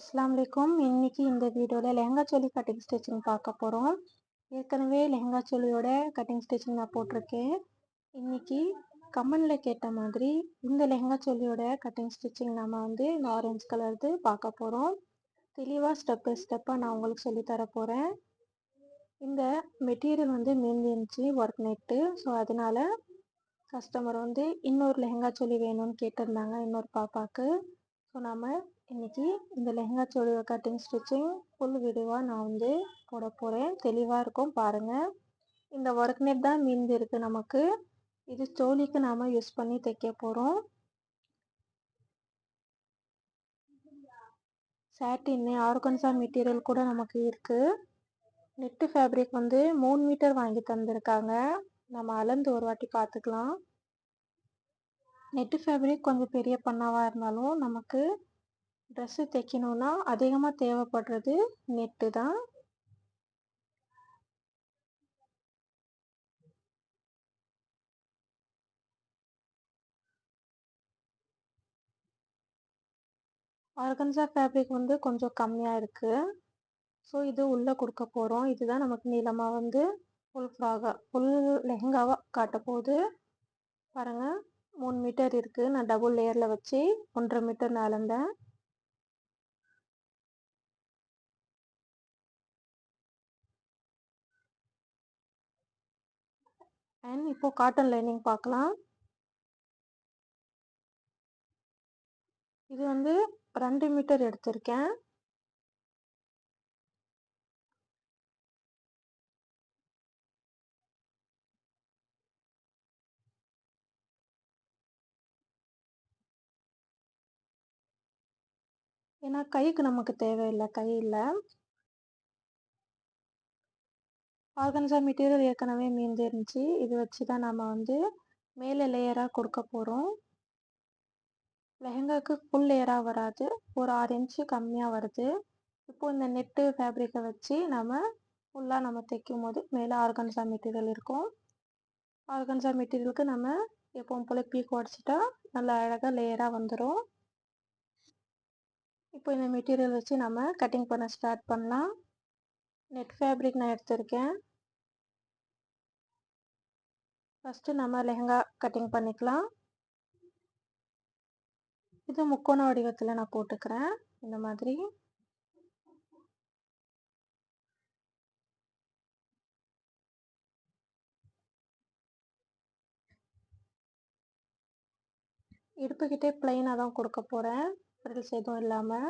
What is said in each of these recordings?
அஸ்ஸலாமு அலைக்கும். இன்னைக்கு இந்த வீடியோவில் லெஹங்கா சோலி கட்டிங் ஸ்டிச்சிங் பார்க்க போகிறோம். ஏற்கனவே லெஹங்கா சோலியோட கட்டிங் ஸ்டிச்சிங் நான் போட்டிருக்கேன். இன்னைக்கு கமெண்டில் கேட்ட மாதிரி இந்த லெஹங்கா சோலியோட கட்டிங் ஸ்டிச்சிங் நம்ம இந்த ஆரஞ்சு கலர்து பார்க்க போகிறோம். தெளிவாக ஸ்டெப் பை ஸ்டெப்பாக நான் உங்களுக்கு சொல்லித்தர போகிறேன். இந்த மெட்டீரியல் மீந்துருந்துச்சு ஒர்க் நெட்டு. ஸோ அதனால கஸ்டமர் இன்னொரு லெஹங்கா சோலி வேணும்னு கேட்டிருந்தாங்க இன்னொரு பாப்பாவுக்கு. ஸோ நம்ம இன்னைக்கு இந்த லெஹங்கா சோலியோட கட்டிங் ஸ்டிச்சிங் ஃபுல் வீடியோவாக நான் போட போகிறேன். தெளிவாக இருக்கும் பாருங்கள். இந்த ஒர்க் நெட் தான் மீந்து இருக்குது நமக்கு. இது சோலிக்கு நாம் யூஸ் பண்ணி தைக்க போகிறோம். சாட்டின்னு ஆர்கன்சா மெட்டீரியல் கூட நமக்கு இருக்குது. நெட்டு ஃபேப்ரிக் 3 மீட்டர் வாங்கி தந்திருக்காங்க. நம்ம அளந்து ஒரு வாட்டி பார்த்துக்கலாம். நெட்டு ஃபேப்ரிக் கொஞ்சம் பெரிய பண்ணாவாக இருந்தாலும் நமக்கு ட்ரெஸ்ஸு தைக்கணுன்னா அதிகமாக தேவைப்படுறது நெட்டு தான். ஆர்கன்சா ஃபேப்ரிக் கொஞ்சம் கம்மியாக இருக்குது. ஸோ இது உள்ளே கொடுக்க போகிறோம். இதுதான் நமக்கு நீளமாக ஃபுல் லெஹங்காவாக காட்ட போகுது. பாருங்கள், 3 மீட்டர் இருக்குது. நான் டபுள் லேயரில் வச்சு 1.5 மீட்டர் நான் அளந்தேன். அண்ட் இப்போது காட்டன் லைனிங் பார்க்கலாம். இது 2 மீட்டர் எடுத்திருக்கேன். ஏன்னா கைக்கு நமக்கு தேவையில்லை, கை இல்லை. ஆர்கன்சா மெட்டீரியல் ஏற்கனவே மீந்து இருந்துச்சு. இது வச்சு தான் நம்ம மேலே லேயராக கொடுக்க போகிறோம். லெஹங்காவுக்கு ஃபுல் லேயராக வராது, ஒரு 6 இன்ச்சு கம்மியாக வருது. இப்போது இந்த நெட்டு ஃபேப்ரிக்கை வச்சு நம்ம ஃபுல்லாக நம்ம தைக்கும் போது மேலே ஆர்கன்சா மெட்டீரியல் இருக்கும். ஆர்கன்சா மெட்டீரியலுக்கு நம்ம எப்பவும் போல் பீக் உடச்சிட்டா நல்லா அழகாக லேயராக வந்துடும். இப்போ இந்த மெட்டீரியல் வச்சு நம்ம கட்டிங் பண்ண ஸ்டார்ட் பண்ணலாம். நெட் ஃபேப்ரிக் நான் எடுத்திருக்கேன். ஃபஸ்ட்டு நம்ம லெஹங்கா கட்டிங் பண்ணிக்கலாம். இது முக்கோண வடிவத்தில் நான் போட்டுக்கிறேன். இந்த மாதிரி இடுப்புக்கிட்டே பிளைனாக தான் கொடுக்க போகிறேன், ஃப்ரில்ஸ் எதுவும் இல்லாமல்.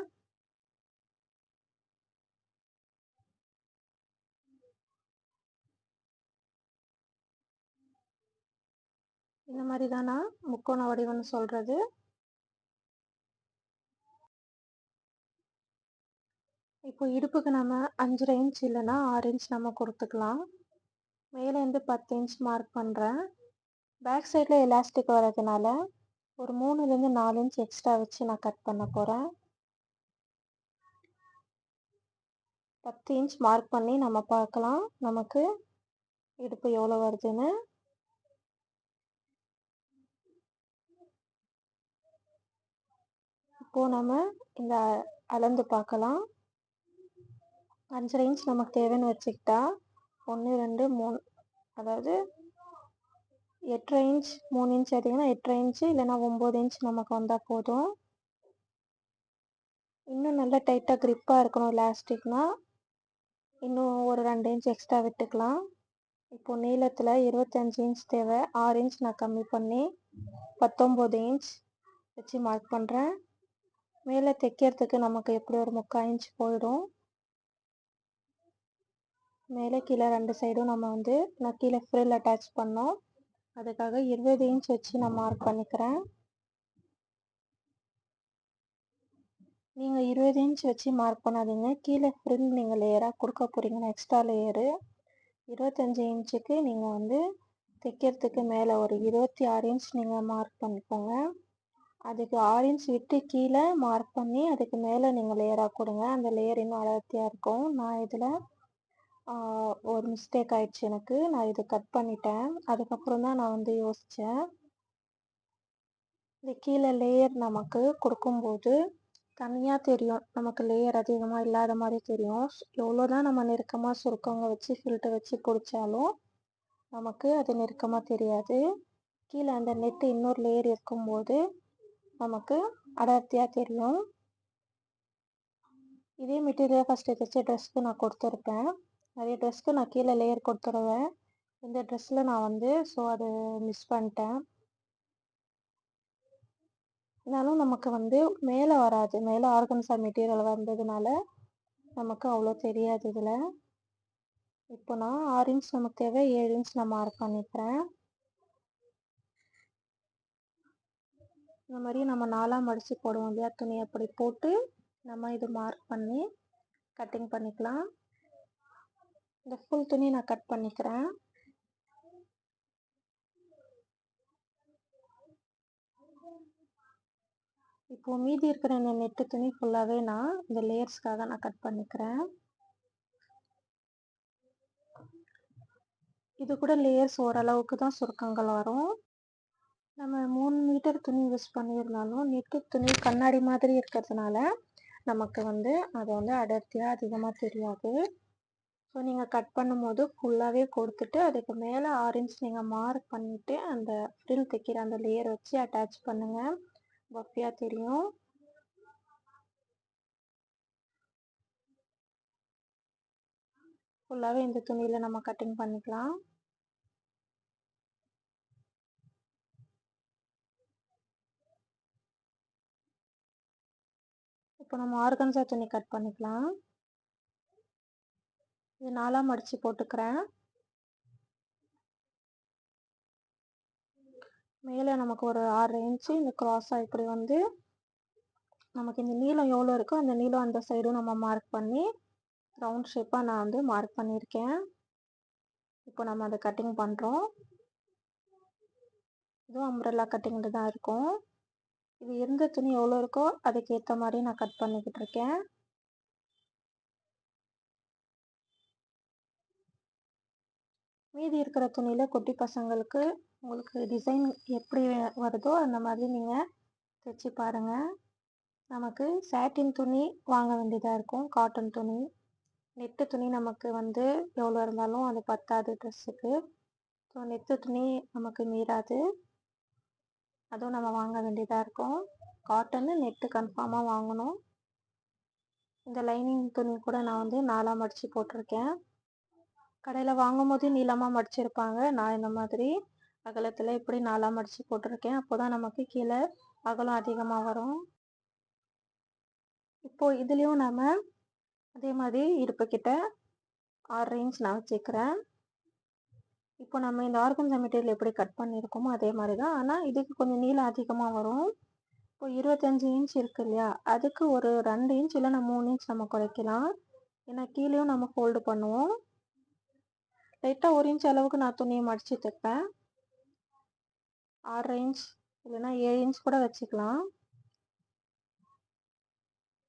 இந்த மாதிரி தான் நான் முக்கோண வடிவம்னு சொல்கிறது. இப்போ இடுப்புக்கு நம்ம 5.5 இன்ச் இல்லைன்னா 6 இன்ச் நம்ம கொடுத்துக்கலாம். மேலேருந்து 10 இன்ச் மார்க் பண்ணுறேன். பேக் சைடில் எலாஸ்டிக் வர்றதுனால ஒரு 3லேருந்து 4 இன்ச் எக்ஸ்ட்ரா வச்சு நான் கட் பண்ண போகிறேன். 10 இன்ச் மார்க் பண்ணி நம்ம பார்க்கலாம் நமக்கு இடுப்பு எவ்வளோ வருதுன்னு. இப்போது நம்ம இந்த அளந்து பார்க்கலாம். 5.5 இன்ச் நமக்கு தேவைன்னு வச்சுக்கிட்டா 1 2 3, அதாவது 8.5 இன்ச் 3 இன்ச் எடுத்திங்கன்னா 8.5 இன்ச்சு இல்லைன்னா 9 இன்ச் நமக்கு வந்தால் போதும். இன்னும் நல்லா டைட்டாக க்ரிப்பாக இருக்கணும் எலாஸ்டிக்னால் இன்னும் ஒரு 2 இன்ச் எக்ஸ்ட்ரா விட்டுக்கலாம். இப்போது நீளத்தில் 25 இன்ச் தேவை. 6 இன்ச் நான் கம்மி பண்ணி 19 இன்ச் வச்சு மார்க் பண்ணுறேன். மேலே தைக்கிறதுக்கு நமக்கு எப்படி ஒரு 3/4 இன்ச் போயிடும். மேலே கீழே 2 சைடும் நம்ம நான் கீழே ஃப்ரில் அட்டாச் பண்ணோம், அதுக்காக 20 இன்ச் வச்சு நான் மார்க் பண்ணிக்கிறேன். நீங்கள் 20 இன்ச் வச்சு மார்க் பண்ணாதீங்க. கீழே ஃப்ரில் நீங்கள் லேயராக கொடுக்க போகிறீங்கன்னா எக்ஸ்ட்ரா லேயரு 25 இன்ச்சுக்கு நீங்கள் தைக்கிறதுக்கு மேலே ஒரு 26 இன்ச் நீங்கள் மார்க் பண்ணிக்கோங்க. அதுக்கு 6 இன்ச் விட்டு கீழே மார்க் பண்ணி அதுக்கு மேலே நீங்கள் லேயராக கொடுங்க. அந்த லேயர் இன்னும் அடர்த்தியாக இருக்கும். நான் இதில் ஒரு மிஸ்டேக் ஆயிடுச்சு எனக்கு. நான் இதை கட் பண்ணிட்டேன். அதுக்கப்புறம் தான் நான் யோசித்தேன். இந்த கீழே லேயர் நமக்கு கொடுக்கும்போது தனியாக தெரியும். நமக்கு லேயர் அதிகமாக இல்லாத மாதிரி தெரியும். எவ்வளோ தான் நம்ம நெருக்கமாக சுருக்கவங்க வச்சு ஃபில்டர் வச்சு பிடிச்சாலும் நமக்கு அது நெருக்கமாக தெரியாது. கீழே அந்த நெட்டு இன்னொரு லேயர் இருக்கும்போது நமக்கு அடர்த்தியாக தெரியும். இதே மெட்டீரியல் ஃபஸ்ட்டு தைச்ச ட்ரெஸ்க்கு நான் கொடுத்துருப்பேன். நிறைய ட்ரெஸ்க்கு நான் கீழே லேயர் கொடுத்துருவேன். இந்த ட்ரெஸ்ஸில் நான் வந்து அது மிஸ் பண்ணிட்டேன். இருந்தாலும் நமக்கு வந்து மேலே வராது. மேலே ஆர்கன்சா மெட்டீரியல் வந்ததுனால நமக்கு அவ்வளோ தெரியாது இதில். இப்போ நான் 6 இன்ச் நமக்கு தேவை, 7 இன்ச் நான் மார்க் பண்ணிக்கிறேன். இந்த மாதிரி நம்ம 4ஆக மடித்து போடுவோம் இல்லையா, துணி அப்படி போட்டு நம்ம இது மார்க் பண்ணி கட்டிங் பண்ணிக்கலாம். இந்த ஃபுல் துணி நான் கட் பண்ணிக்கிறேன். இப்போ மீதி இருக்கிற இந்த நெட்டு துணி ஃபுல்லாகவே நான் இந்த லேயர்ஸ்க்காக நான் கட் பண்ணிக்கிறேன். இது கூட லேயர்ஸ் ஓரளவுக்கு தான் சுருக்கங்கள் வரும். நம்ம 3 மீட்டர் துணி யூஸ் பண்ணியிருந்தாலும் நெட்டு துணி கண்ணாடி மாதிரி இருக்கிறதுனால நமக்கு வந்து அது வந்து அடர்த்தியாக அதிகமாக தெரியாது. ஸோ நீங்கள் கட் பண்ணும்போது ஃபுல்லாகவே கொடுத்துட்டு அதுக்கு மேலே 6 இன்ச் நீங்கள் மார்க் பண்ணிவிட்டு அந்த ஃப்ரில் தைக்கிற அந்த லேயர் வச்சு அட்டாச் பண்ணுங்கள். பஃபியாக தெரியும். ஃபுல்லாகவே இந்த துணியில் நம்ம கட்டிங் பண்ணிக்கலாம். இப்போ நம்ம ஆர்கன்சா துணி கட் பண்ணிக்கலாம். இது 4ஆக மடித்து போட்டுக்கிறேன். மேலே நமக்கு ஒரு 6 இன்ச்சு இந்த க்ராஸாக இப்படி வந்து நமக்கு இந்த நீளம் எவ்வளோ இருக்கோ அந்த நீளம் அந்த சைடும் நம்ம மார்க் பண்ணி ரவுண்ட் ஷேப்பாக நான் வந்து மார்க் பண்ணியிருக்கேன். இப்போ நம்ம அதை கட்டிங் பண்ணுறோம். இதுவும் அம்ப்ரெல்லா கட்டிங்கில் தான் இருக்கும். இது எந்த துணி எவ்வளோ இருக்கோ அதுக்கேற்ற மாதிரி நான் கட் பண்ணிக்கிட்டு இருக்கேன். மீதி இருக்கிற துணியில் குட்டி பசங்களுக்கு உங்களுக்கு டிசைன் எப்படி வருதோ அந்த மாதிரி நீங்கள் தைச்சி பாருங்கள். நமக்கு சாட்டின் துணி வாங்க வேண்டியதாக இருக்கும், காட்டன் துணி. நெட்டு துணி நமக்கு வந்து எவ்வளோ இருந்தாலும் அது பத்தாது ட்ரெஸ்ஸுக்கு. ஸோ நெட்டு துணி நமக்கு மீறாது, அதுவும் நம்ம வாங்க வேண்டியதாக இருக்கும். காட்டனு நெட்டு கன்ஃபார்மாக வாங்கணும். இந்த லைனிங் துணி கூட நான் வந்து 4ஆக மடித்து போட்டிருக்கேன். கடையில் வாங்கும் போது நீளமாக மடிச்சிருப்பாங்க. நான் இந்த மாதிரி அகலத்தில் இப்படி 4ஆக மடித்து போட்டிருக்கேன். அப்போ தான் நமக்கு கீழே அகலம் அதிகமாக வரும். இப்போது இதுலேயும் நம்ம அதே மாதிரி இடுப்புக்கிட்ட 6 இன்ச் நான் வச்சுக்கிறேன். இப்போ நம்ம இந்த ஆர்கன்சா மெட்டீரியல் எப்படி கட் பண்ணியிருக்கோமோ அதே மாதிரி தான், ஆனால் இதுக்கு கொஞ்சம் நீளம் அதிகமாக வரும். இப்போ 25 இன்ச் இருக்கு இல்லையா, அதுக்கு ஒரு 2 இன்ச் இல்லைன்னா 3 இன்ச் நம்ம குறைக்கலாம். ஏன்னா கீழேயும் நம்ம ஃபோல்டு பண்ணுவோம். லைட்டாக 1 இன்ச் அளவுக்கு நான் துணியை மடித்து தைப்பேன். 6 இன்ச் இல்லைன்னா 7 இன்ச் கூட வச்சுக்கலாம்.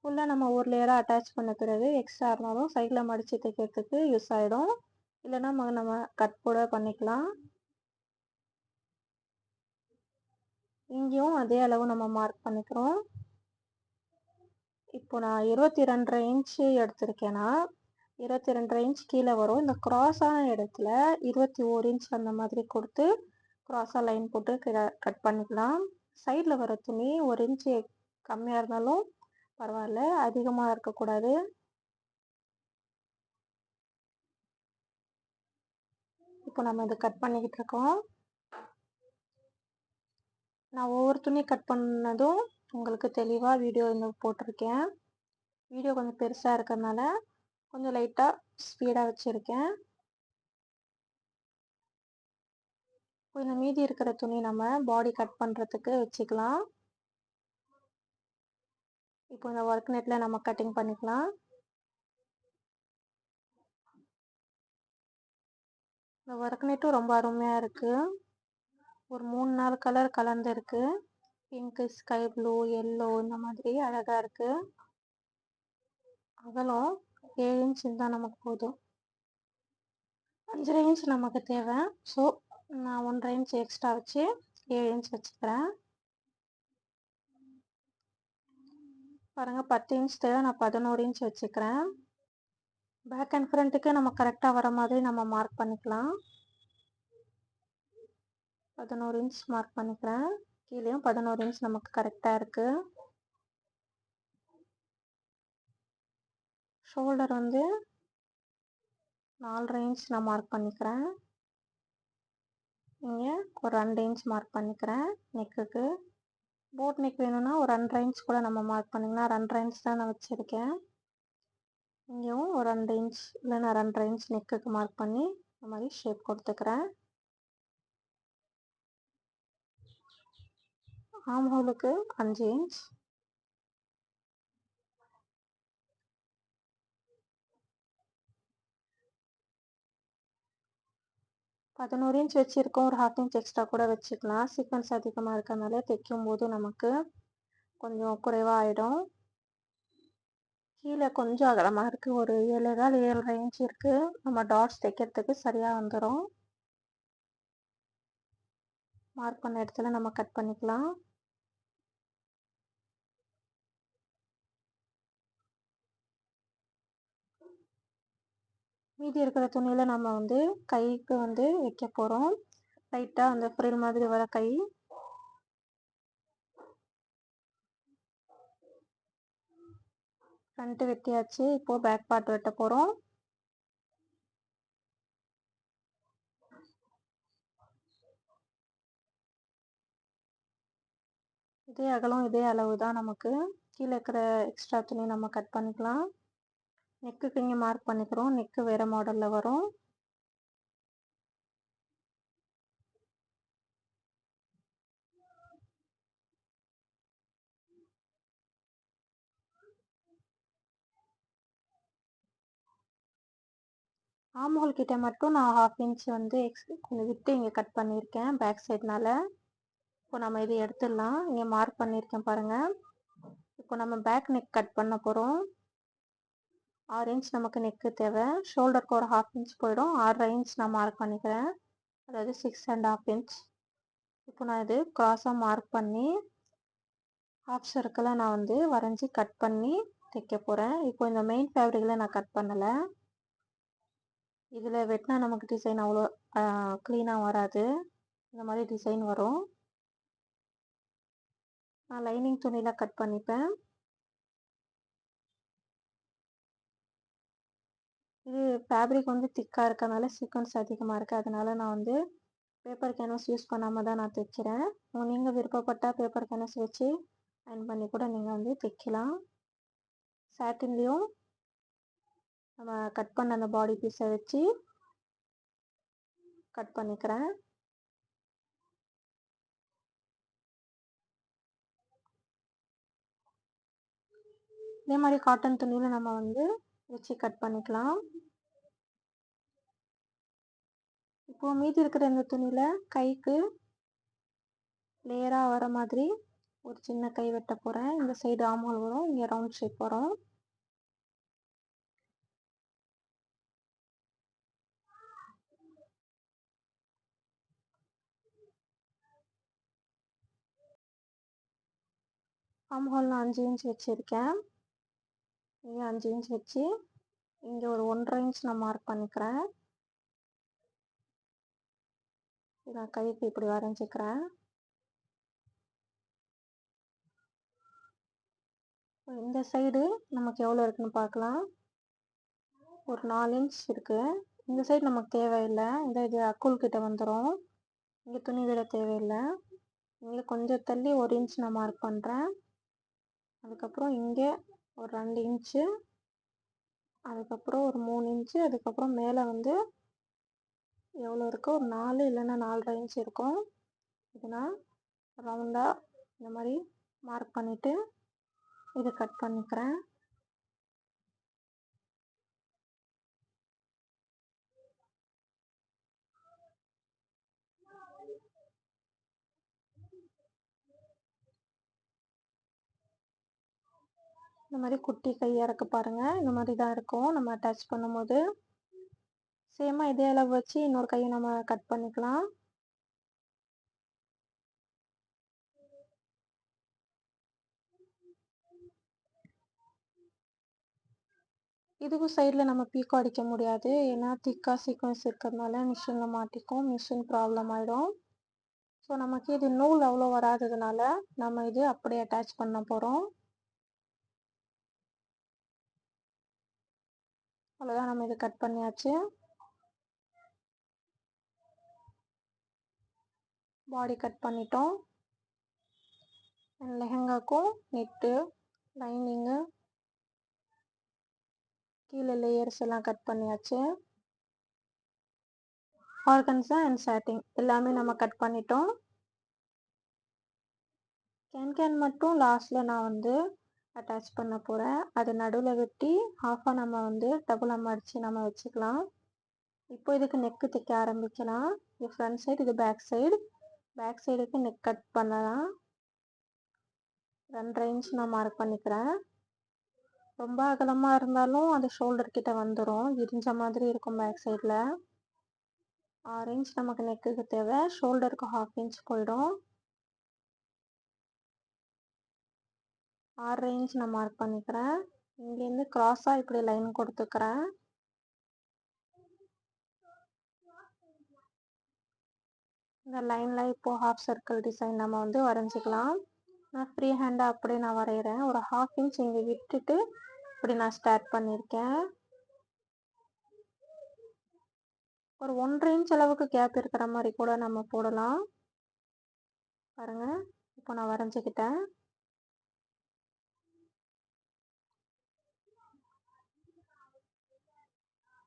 ஃபுல்லாக நம்ம ஒரு லேயராக அட்டாச் பண்ண பிறகு எக்ஸ்ட்ரா இருந்தாலும் சைடில் மடித்து தைக்கிறதுக்கு யூஸ் ஆகிடும். இல்லைன்னா நம்ம கட் கூட பண்ணிக்கலாம். இங்கேயும் அதே அளவு நம்ம மார்க் பண்ணிக்கிறோம். இப்போ நான் 22.5 இன்ச்சு எடுத்திருக்கேன்னா 22.5 இன்ச் கீழே வரும். இந்த க்ராஸான இடத்துல 21 இன்ச் அந்த மாதிரி கொடுத்து க்ராஸாக லைன் போட்டு கட் பண்ணிக்கலாம். சைடில் வர துணி 1 இன்ச்சு கம்மியாக இருந்தாலும் பரவாயில்ல, அதிகமாக இருக்கக்கூடாது. இப்போ நம்ம இதை கட் பண்ணிக்கிட்டு இருக்கோம். நான் ஒவ்வொரு துணி கட் பண்ணதும் உங்களுக்கு தெளிவாக வீடியோ இன்னும் போட்டிருக்கேன். வீடியோ கொஞ்சம் பெருசாக இருக்கிறதுனால கொஞ்சம் லைட்டாக ஸ்பீடாக வச்சுருக்கேன். இப்போ இந்த மீதி இருக்கிற துணி நம்ம பாடி கட் பண்ணுறதுக்கு வச்சுக்கலாம். இப்போ இந்த ஒர்க் நெட்டில் நம்ம கட்டிங் பண்ணிக்கலாம். இந்த ஒர்க் நெட்டும் ரொம்ப அருமையாக இருக்குது. ஒரு 3-4 கலர் கலந்து இருக்குது. பிங்க்கு, ஸ்கை ப்ளூ, எல்லோ இந்த மாதிரி அழகாக இருக்குது. அகலம் 7 இன்ச் இருந்தால் நமக்கு போதும். 5.5 இன்ச் நமக்கு தேவை. ஸோ நான் 1.5 இன்ச் எக்ஸ்ட்ரா வச்சு 7 இன்ச் வச்சுக்கிறேன். பாருங்கள் 10 இன்ச் தேவை, நான் 11 இன்ச் வச்சுக்கிறேன். பேக் அண்ட் ஃப்ரண்ட்டுக்கு நம்ம கரெக்டாக வர மாதிரி நம்ம மார்க் பண்ணிக்கலாம். 11 இன்ச் மார்க் பண்ணிக்கிறேன். கீழேயும் 11 இன்ச் நமக்கு கரெக்டாக இருக்குது. ஷோல்டர் வந்து 4.5 இன்ச் நான் மார்க் பண்ணிக்கிறேன். இங்கே ஒரு 2 இன்ச் மார்க் பண்ணிக்கிறேன் நெக்குக்கு. போட் நெக் வேணும்னா ஒரு 2.5 இன்ச் கூட நம்ம மார்க் பண்ணிங்கன்னா 2.5 இன்ச் தான் நான் வச்சுருக்கேன். இங்கேயும் ஒரு 2 இன்ச் இல்லைன்னா 2.5 இன்ச் நெக்குக்கு மார்க் பண்ணி இந்த மாதிரி ஷேப் கொடுத்துக்கிறேன். ஆம் ஹோலுக்கு 5 இன்ச். பதினோரு இன்ச் வச்சுருக்கோம். ஒரு 1/2 இன்ச் எக்ஸ்ட்ரா கூட வச்சுக்கலாம். சீக்வன்ஸ் அதிகமாக இருக்கிறதுனால தைக்கும் போது நமக்கு கொஞ்சம் குறைவாக ஆகிடும். கீழே கொஞ்சம் அகலமாக இருக்குது. ஒரு 7.25 7.5 இன்ச் இருக்குது. நம்ம டாட்ஸ் தைக்கிறதுக்கு சரியாக வந்துடும். மார்க் பண்ண இடத்துல நம்ம கட் பண்ணிக்கலாம். மீதி இருக்கிற துணியில் நம்ம வந்து கைக்கு வந்து வைக்க போகிறோம். லைட்டாக அந்த ஃப்ரில் மாதிரி வர கை. ஃப்ரண்ட்டு வெட்டியாச்சு. இப்போது பேக் பார்ட் வெட்ட போகிறோம். இதே அகலம் இதே அளவு தான் நமக்கு. கீழே இருக்கிற எக்ஸ்ட்ரா துணி நம்ம கட் பண்ணிக்கலாம். நெக்குக்கு இங்கே மார்க் பண்ணிக்கிறோம். நெக்கு வேறு மாடலில் வரும். ஆம் ஹோல் கிட்ட மட்டும் நான் 1/2 இன்ச் வந்து கொஞ்சம் விட்டு இங்கே கட் பண்ணியிருக்கேன் பேக் சைட்னால. இப்போ நம்ம இதை எடுத்துடலாம். இங்கே மார்க் பண்ணியிருக்கேன் பாருங்கள். இப்போ நம்ம பேக் நெக் கட் பண்ண போகிறோம். 6 இன்ச் நமக்கு நெக்கு தேவை. ஷோல்டருக்கு ஒரு 1/2 இன்ச் போயிடும். 6.5 இன்ச் நான் மார்க் பண்ணிக்கிறேன். அதாவது 6.5 இன்ச். இப்போ நான் இது க்ராஸாக மார்க் பண்ணி ஹாஃப் சர்க்கிளாக நான் வந்து வரைஞ்சி கட் பண்ணி தைக்க போகிறேன். இப்போ இந்த மெயின் ஃபேப்ரிக்கில் நான் கட் பண்ணலை. இதில் வெட்டினா நமக்கு டிசைன் அவ்வளோ க்ளீனாக வராது. இந்த மாதிரி டிசைன் வரும். நான் லைனிங் துணியில் கட் பண்ணிப்பேன். இது ஃபேப்ரிக் வந்து திக்காக இருக்கனால சீக்வன்ஸ் அதிகமாக இருக்குது. அதனால நான் வந்து பேப்பர் கேன்வாஸ் யூஸ் பண்ணாமல் தான் நான் தைக்கிறேன். நீங்கள் விருப்பப்பட்டால் பேப்பர் கேன்வாஸ் வச்சு அயன் பண்ணி கூட நீங்கள் வந்து தைக்கலாம். சாட்டின்லேயும் நம்ம கட் பண்ண அந்த பாடி பீஸை வச்சு கட் பண்ணிக்கிறேன். இதே மாதிரி காட்டன் துணியில் நம்ம வந்து வச்சு கட் பண்ணிக்கலாம். இப்போது மீதி இருக்கிற இந்த துணியில் கைக்கு லேயராக வர மாதிரி ஒரு சின்ன கை வெட்ட போகிறேன். இந்த சைடு ஆம்ஹோல் வரும், இங்கே ரவுண்ட் ஷேப் வரும். ஆம்ஹோல் நான் 5 இன்ச் வச்சுருக்கேன். இங்கே 5 இன்ச் வச்சு இங்கே ஒரு 1.5 இன்ச் நான் மார்க் பண்ணிக்கிறேன். நான் கைக்கு இப்படி வரைஞ்சிக்கிறேன். இந்த சைடு நமக்கு எவ்வளோ இருக்குன்னு பார்க்கலாம். ஒரு 4 இன்ச் இருக்குது. இந்த சைடு நமக்கு தேவையில்லை. இது அக்குள் கிட்ட வந்துடும். இங்கே துணி விட தேவையில்லை. இங்கே கொஞ்சம் தள்ளி 1 இன்ச் நான் மார்க் பண்ணுறேன். அதுக்கப்புறம் இங்கே ஒரு 2 இன்ச்சு, அதுக்கப்புறம் ஒரு 3 இன்ச்சு, அதுக்கப்புறம் மேலே வந்து எவ்வளோ இருக்கோ ஒரு 4 இல்லைன்னா 4.5 இன்ச் இருக்கும். இது நான் ரவுண்டாக இந்த மாதிரி மார்க் பண்ணிவிட்டு இதை கட் பண்ணிக்கிறேன். இந்த மாதிரி குட்டி கையாக இருக்கு பாருங்கள். இந்த மாதிரி தான் இருக்கும் நம்ம அட்டாச் பண்ணும்போது. சேமாக இதே அளவு வச்சு இன்னொரு கையை நம்ம கட் பண்ணிக்கலாம். இதுக்கும் சைடில் நம்ம பீக்கோ அடிக்க முடியாது. ஏன்னா திக்கா சீக்வன்ஸ் இருக்கிறதுனால மிஷினில் மாட்டிக்கும். மிஷின் ப்ராப்ளம் ஆகிடும். ஸோ நமக்கு இது நூல் அவ்வளோ வராததுனால நம்ம இது அப்படியே அட்டாச் பண்ண போகிறோம். அவ்வளோதான், நம்ம இது கட் பண்ணியாச்சு. பாடி கட் பண்ணிட்டோம். லெஹங்காக்கும் நெட்டு, லைனிங்கு, கீழே லேயர்ஸ் எல்லாம் கட் பண்ணியாச்சு. ஆர்கன்ஸா அண்ட் சாட்டின் எல்லாமே நம்ம கட் பண்ணிட்டோம். கேன் மட்டும் லாஸ்ட்டில் நான் வந்து அட்டாச் பண்ண போகிறேன். அது நடுவில் வெட்டி ஹாஃபாக நம்ம வந்து டபுள் அடித்து நம்ம வச்சுக்கலாம். இப்போ இதுக்கு நெக்கு தைக்க ஆரம்பிக்கலாம். இது ஃப்ரண்ட் சைடு, இது பேக் சைடு. பேக் சைடுக்கு நெக் கட் பண்ணலாம். 2 இன்ச் நான் மார்க் பண்ணிக்கிறேன். ரொம்ப அகலமாக இருந்தாலும் அது ஷோல்டர் கிட்ட வந்துடும், இடிஞ்ச மாதிரி இருக்கும் பேக் சைடில். 6 இன்ச் நமக்கு நெக்குக்கு தேவை. ஷோல்டருக்கு 1/2 இன்ச் போயிடும். 6 இன்ச் நான் மார்க் பண்ணிக்கிறேன். இங்கேருந்து கிராஸாக இப்படி லைன் கொடுத்துக்கிறேன். இந்த லைனில் இப்போது ஹாஃப் சர்க்கிள் டிசைன் நம்ம வந்து வரைஞ்சிக்கலாம். நான் ஃப்ரீ ஹேண்டாக அப்படியே நான் வரைகிறேன். ஒரு 1/2 இன்ச் இங்கே விட்டுட்டு இப்படி நான் ஸ்டார்ட் பண்ணியிருக்கேன். ஒரு 1/2 இன்ச் அளவுக்கு கேப் இருக்கிற மாதிரி கூட நம்ம போடலாம். பாருங்கள், இப்போ நான் வரைஞ்சிக்கிட்டேன்.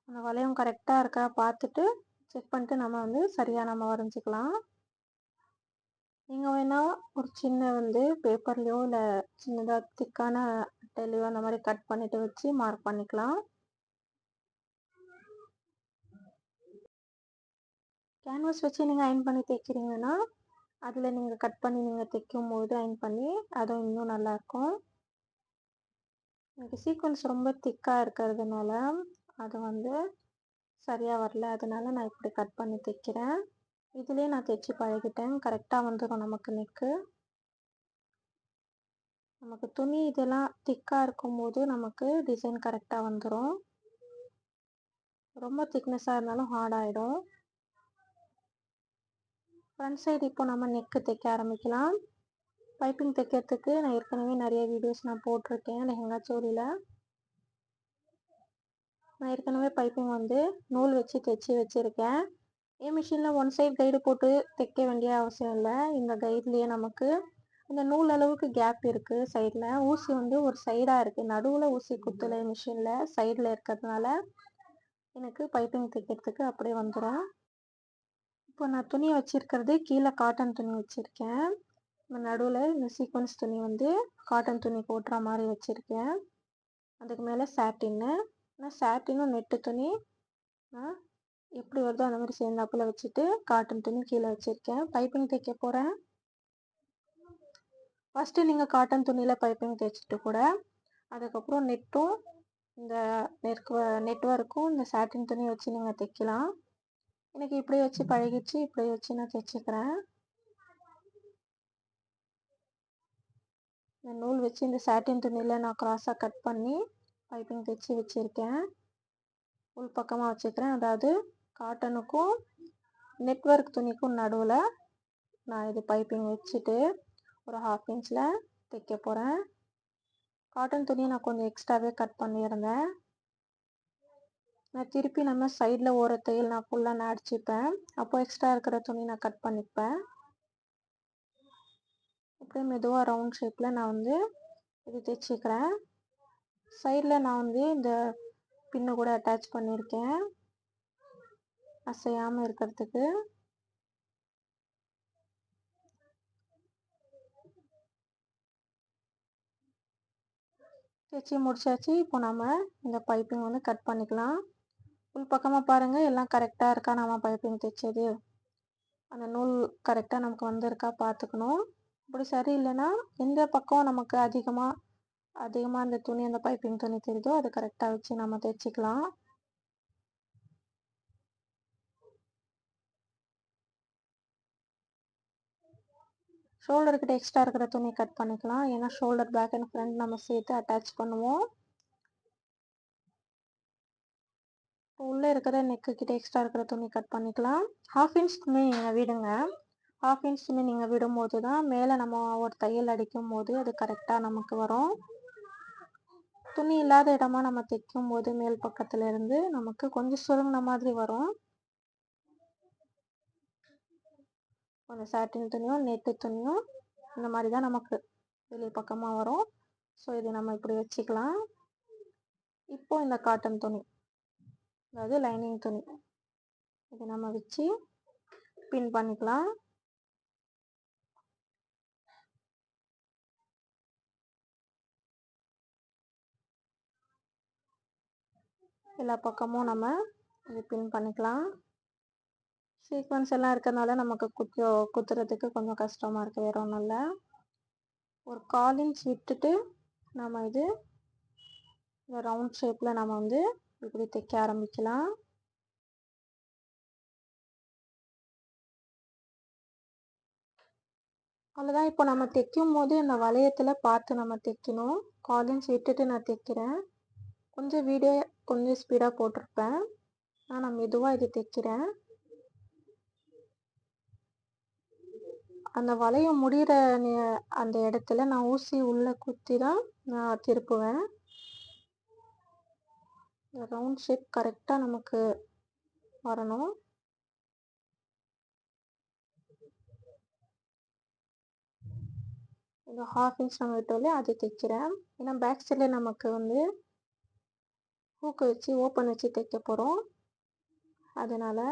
அந்த வளையம் கரெக்டாக இருக்கா பார்த்துட்டு செக் பண்ணிட்டு நம்ம வந்து சரியாக நம்ம வரைஞ்சிக்கலாம். நீங்கள் வேணால் ஒரு சின்ன வந்து பேப்பர்லேயோ இல்லை சின்னதாக திக்கான அட்டையிலையோ அந்த மாதிரி கட் பண்ணிவிட்டு வச்சு மார்க் பண்ணிக்கலாம். கேன்வாஸ் வச்சு நீங்கள் அயன் பண்ணி தைக்கிறீங்கன்னா அதில் நீங்கள் கட் பண்ணி நீங்கள் தைக்கும் போது அயன் பண்ணி அதுவும் இன்னும் நல்லாயிருக்கும். எனக்கு சீக்வன்ஸ் ரொம்ப திக்காக இருக்கிறதுனால அது வந்து சரியாக வரல, அதனால நான் இப்படி கட் பண்ணி தைக்கிறேன். இதுலேயே நான் தைச்சி பழகிட்டேன். கரெக்டாக வந்துடும் நமக்கு நெக்கு. நமக்கு துணி இதெல்லாம் திக்காக இருக்கும்போது நமக்கு டிசைன் கரெக்டாக வந்துடும். ரொம்ப திக்னஸாக இருந்தாலும் ஹார்ட் ஆகிடும். ஃப்ரண்ட் சைடு இப்போ நம்ம நெக்கு தைக்க ஆரம்பிக்கலாம். பைப்பிங் தைக்கிறதுக்கு நான் ஏற்கனவே நிறைய வீடியோஸ் நான் போட்டிருக்கேன். லெஹங்கா சோலியில் நான் ஏற்கனவே பைப்பிங் வந்து நூல் வச்சு தைச்சி வச்சுருக்கேன். என் மிஷினில் ஒன் சைடு கைடு போட்டு தைக்க வேண்டிய அவசியம் இல்லை. இந்த கைட்லேயே நமக்கு இந்த நூல் அளவுக்கு கேப் இருக்குது. சைடில் ஊசி வந்து ஒரு சைடாக இருக்குது, நடுவில் ஊசி குத்தலை. மிஷினில் சைடில் இருக்கிறதுனால எனக்கு பைப்பிங் தைக்கிறதுக்கு அப்படியே வந்துடும். இப்போ நான் துணி வச்சுருக்கிறது கீழே காட்டன் துணி வச்சுருக்கேன். நடுவில் இந்த சீக்வன்ஸ் துணி வந்து காட்டன் துணி போட்டுற மாதிரி வச்சுருக்கேன். அதுக்கு மேலே சாட்டின்னு, நான் சாட்டினும் நெட்டு துணி எப்படி வருதோ அந்த மாதிரி சேர்ந்தாப்பில் வச்சுட்டு காட்டன் துணி கீழே வச்சுருக்கேன். பைப்பிங் தைக்க போகிறேன். ஃபஸ்ட்டு நீங்கள் காட்டன் துணியில் பைப்பிங் தைச்சிட்டு கூட அதுக்கப்புறம் நெட்டும் இந்த நெட்வொர்க்கும் இந்த சாட்டின் துணி வச்சு நீங்கள் தைக்கலாம். எனக்கு இப்படி வச்சு பழகிடுச்சு, இப்படி வச்சு நான் தைச்சிக்கிறேன். இந்த நூல் வச்சு இந்த சாட்டின் துணியில் நான் கிராஸாக கட் பண்ணி பைப்பிங் தைச்சி வச்சுருக்கேன். உள் பக்கமாக வச்சுக்கிறேன். அதாவது காட்டனுக்கும் நெட்வொர்க் துணிக்கும் நடுவில் நான் இது பைப்பிங் வச்சுட்டு ஒரு 1/2 இன்ச்சில் தைக்க போகிறேன். காட்டன் துணியை நான் கொஞ்சம் எக்ஸ்ட்ராவே கட் பண்ணியிருந்தேன். நான் திருப்பி நம்ம சைடில் ஓர தையல் நான் ஃபுல்லாக நான் அடிச்சுப்பேன். அப்போ எக்ஸ்ட்ரா இருக்கிற துணி நான் கட் பண்ணிப்பேன். அப்படியே மெதுவாக ரவுண்ட் ஷேப்பில் நான் வந்து இது தைச்சிக்கிறேன். சைடில் நான் வந்து இந்த பின்னை கூட அட்டாச் பண்ணியிருக்கேன் அசையாமல் இருக்கிறதுக்கு. தைச்சி முடிச்சாச்சு. இப்போ நம்ம இந்த பைப்பிங் வந்து கட் பண்ணிக்கலாம். உள் பக்கமாக பாருங்கள், எல்லாம் கரெக்டாக இருக்கா நம்ம பைப்பிங் தைச்சது. அந்த நூல் கரெக்டாக நமக்கு வந்திருக்கா பார்த்துக்கணும். அப்படி சரியில்லைன்னா எந்த பக்கம் நமக்கு அதிகமாக அந்த துணி அந்த பைப்பிங் துணி தெரியுதோ அதை கரெக்டாக வச்சு நம்ம தைச்சிக்கலாம். ஷோல்டர் கிட்ட எக்ஸ்ட்ரா இருக்கிற துணி கட் பண்ணிக்கலாம். ஏன்னா ஷோல்டர் பேக் அண்ட் ஃப்ரண்ட் நம்ம சேர்த்து அட்டாச் பண்ணுவோம். இப்போ உள்ளே இருக்கிற நெக்கு கிட்ட எக்ஸ்ட்ரா இருக்கிற துணி கட் பண்ணிக்கலாம். 1/2 இன்ச் துணி நீங்கள் விடுங்க. 1/2 இன்ச் துணி நீங்கள் விடும்போது தான் மேலே நம்ம ஒரு தையல் அடிக்கும் போது அது கரெக்டாக நமக்கு வரும். துணி இல்லாத இடமா நம்ம தைக்கும் போது மேல் பக்கத்துல இருந்து நமக்கு கொஞ்சம் சுருங்கின மாதிரி வரும். கொஞ்சம் சாட்டின் துணியும் நெட்டு துணியும் இந்த மாதிரி தான் நமக்கு வெளி பக்கமாக வரும். ஸோ இது நம்ம இப்படி வச்சுக்கலாம். இப்போ இந்த காட்டன் துணி, அதாவது லைனிங் துணி, இதை நம்ம வச்சு பின் பண்ணிக்கலாம். எல்லா பக்கமும் நம்ம இது பின் பண்ணிக்கலாம். சீக்வன்ஸ் எல்லாம் இருக்கிறதுனால நமக்கு குத்துறதுக்கு கொஞ்சம் கஷ்டமாக இருக்குது, வேற ஒன்றும் இல்லை. ஒரு 1/4 இன்ச் விட்டுட்டு நம்ம இது இந்த ரவுண்ட் ஷேப்பில் நம்ம வந்து இப்படி தைக்க ஆரம்பிக்கலாம். அவ்வளோதான். இப்போ நம்ம தைக்கும் போது இந்த வளையத்தில் பார்த்து நம்ம தைக்கணும். 1/4 இன்ச் விட்டுட்டு நான் தைக்கிறேன். கொஞ்சம் வீடியோ கொஞ்சம் ஸ்பீடாக போட்டிருப்பேன். நான் மெதுவாக இது தைக்கிறேன். அந்த வளையம் முடிகிற அந்த இடத்துல நான் ஊசி உள்ளே குத்தி தான் நான் திருப்புவேன். இந்த ரவுண்ட் ஷேப் கரெக்டாக நமக்கு வரணும். இந்த 1/2 இன்ச் நம்ம விட்டோம்ல அது தைக்கிறேன். ஏன்னா பேக் சைடில் நமக்கு வந்து ஹூக்கு வச்சு ஓப்பன் வச்சு தைக்க போகிறோம். அதனால்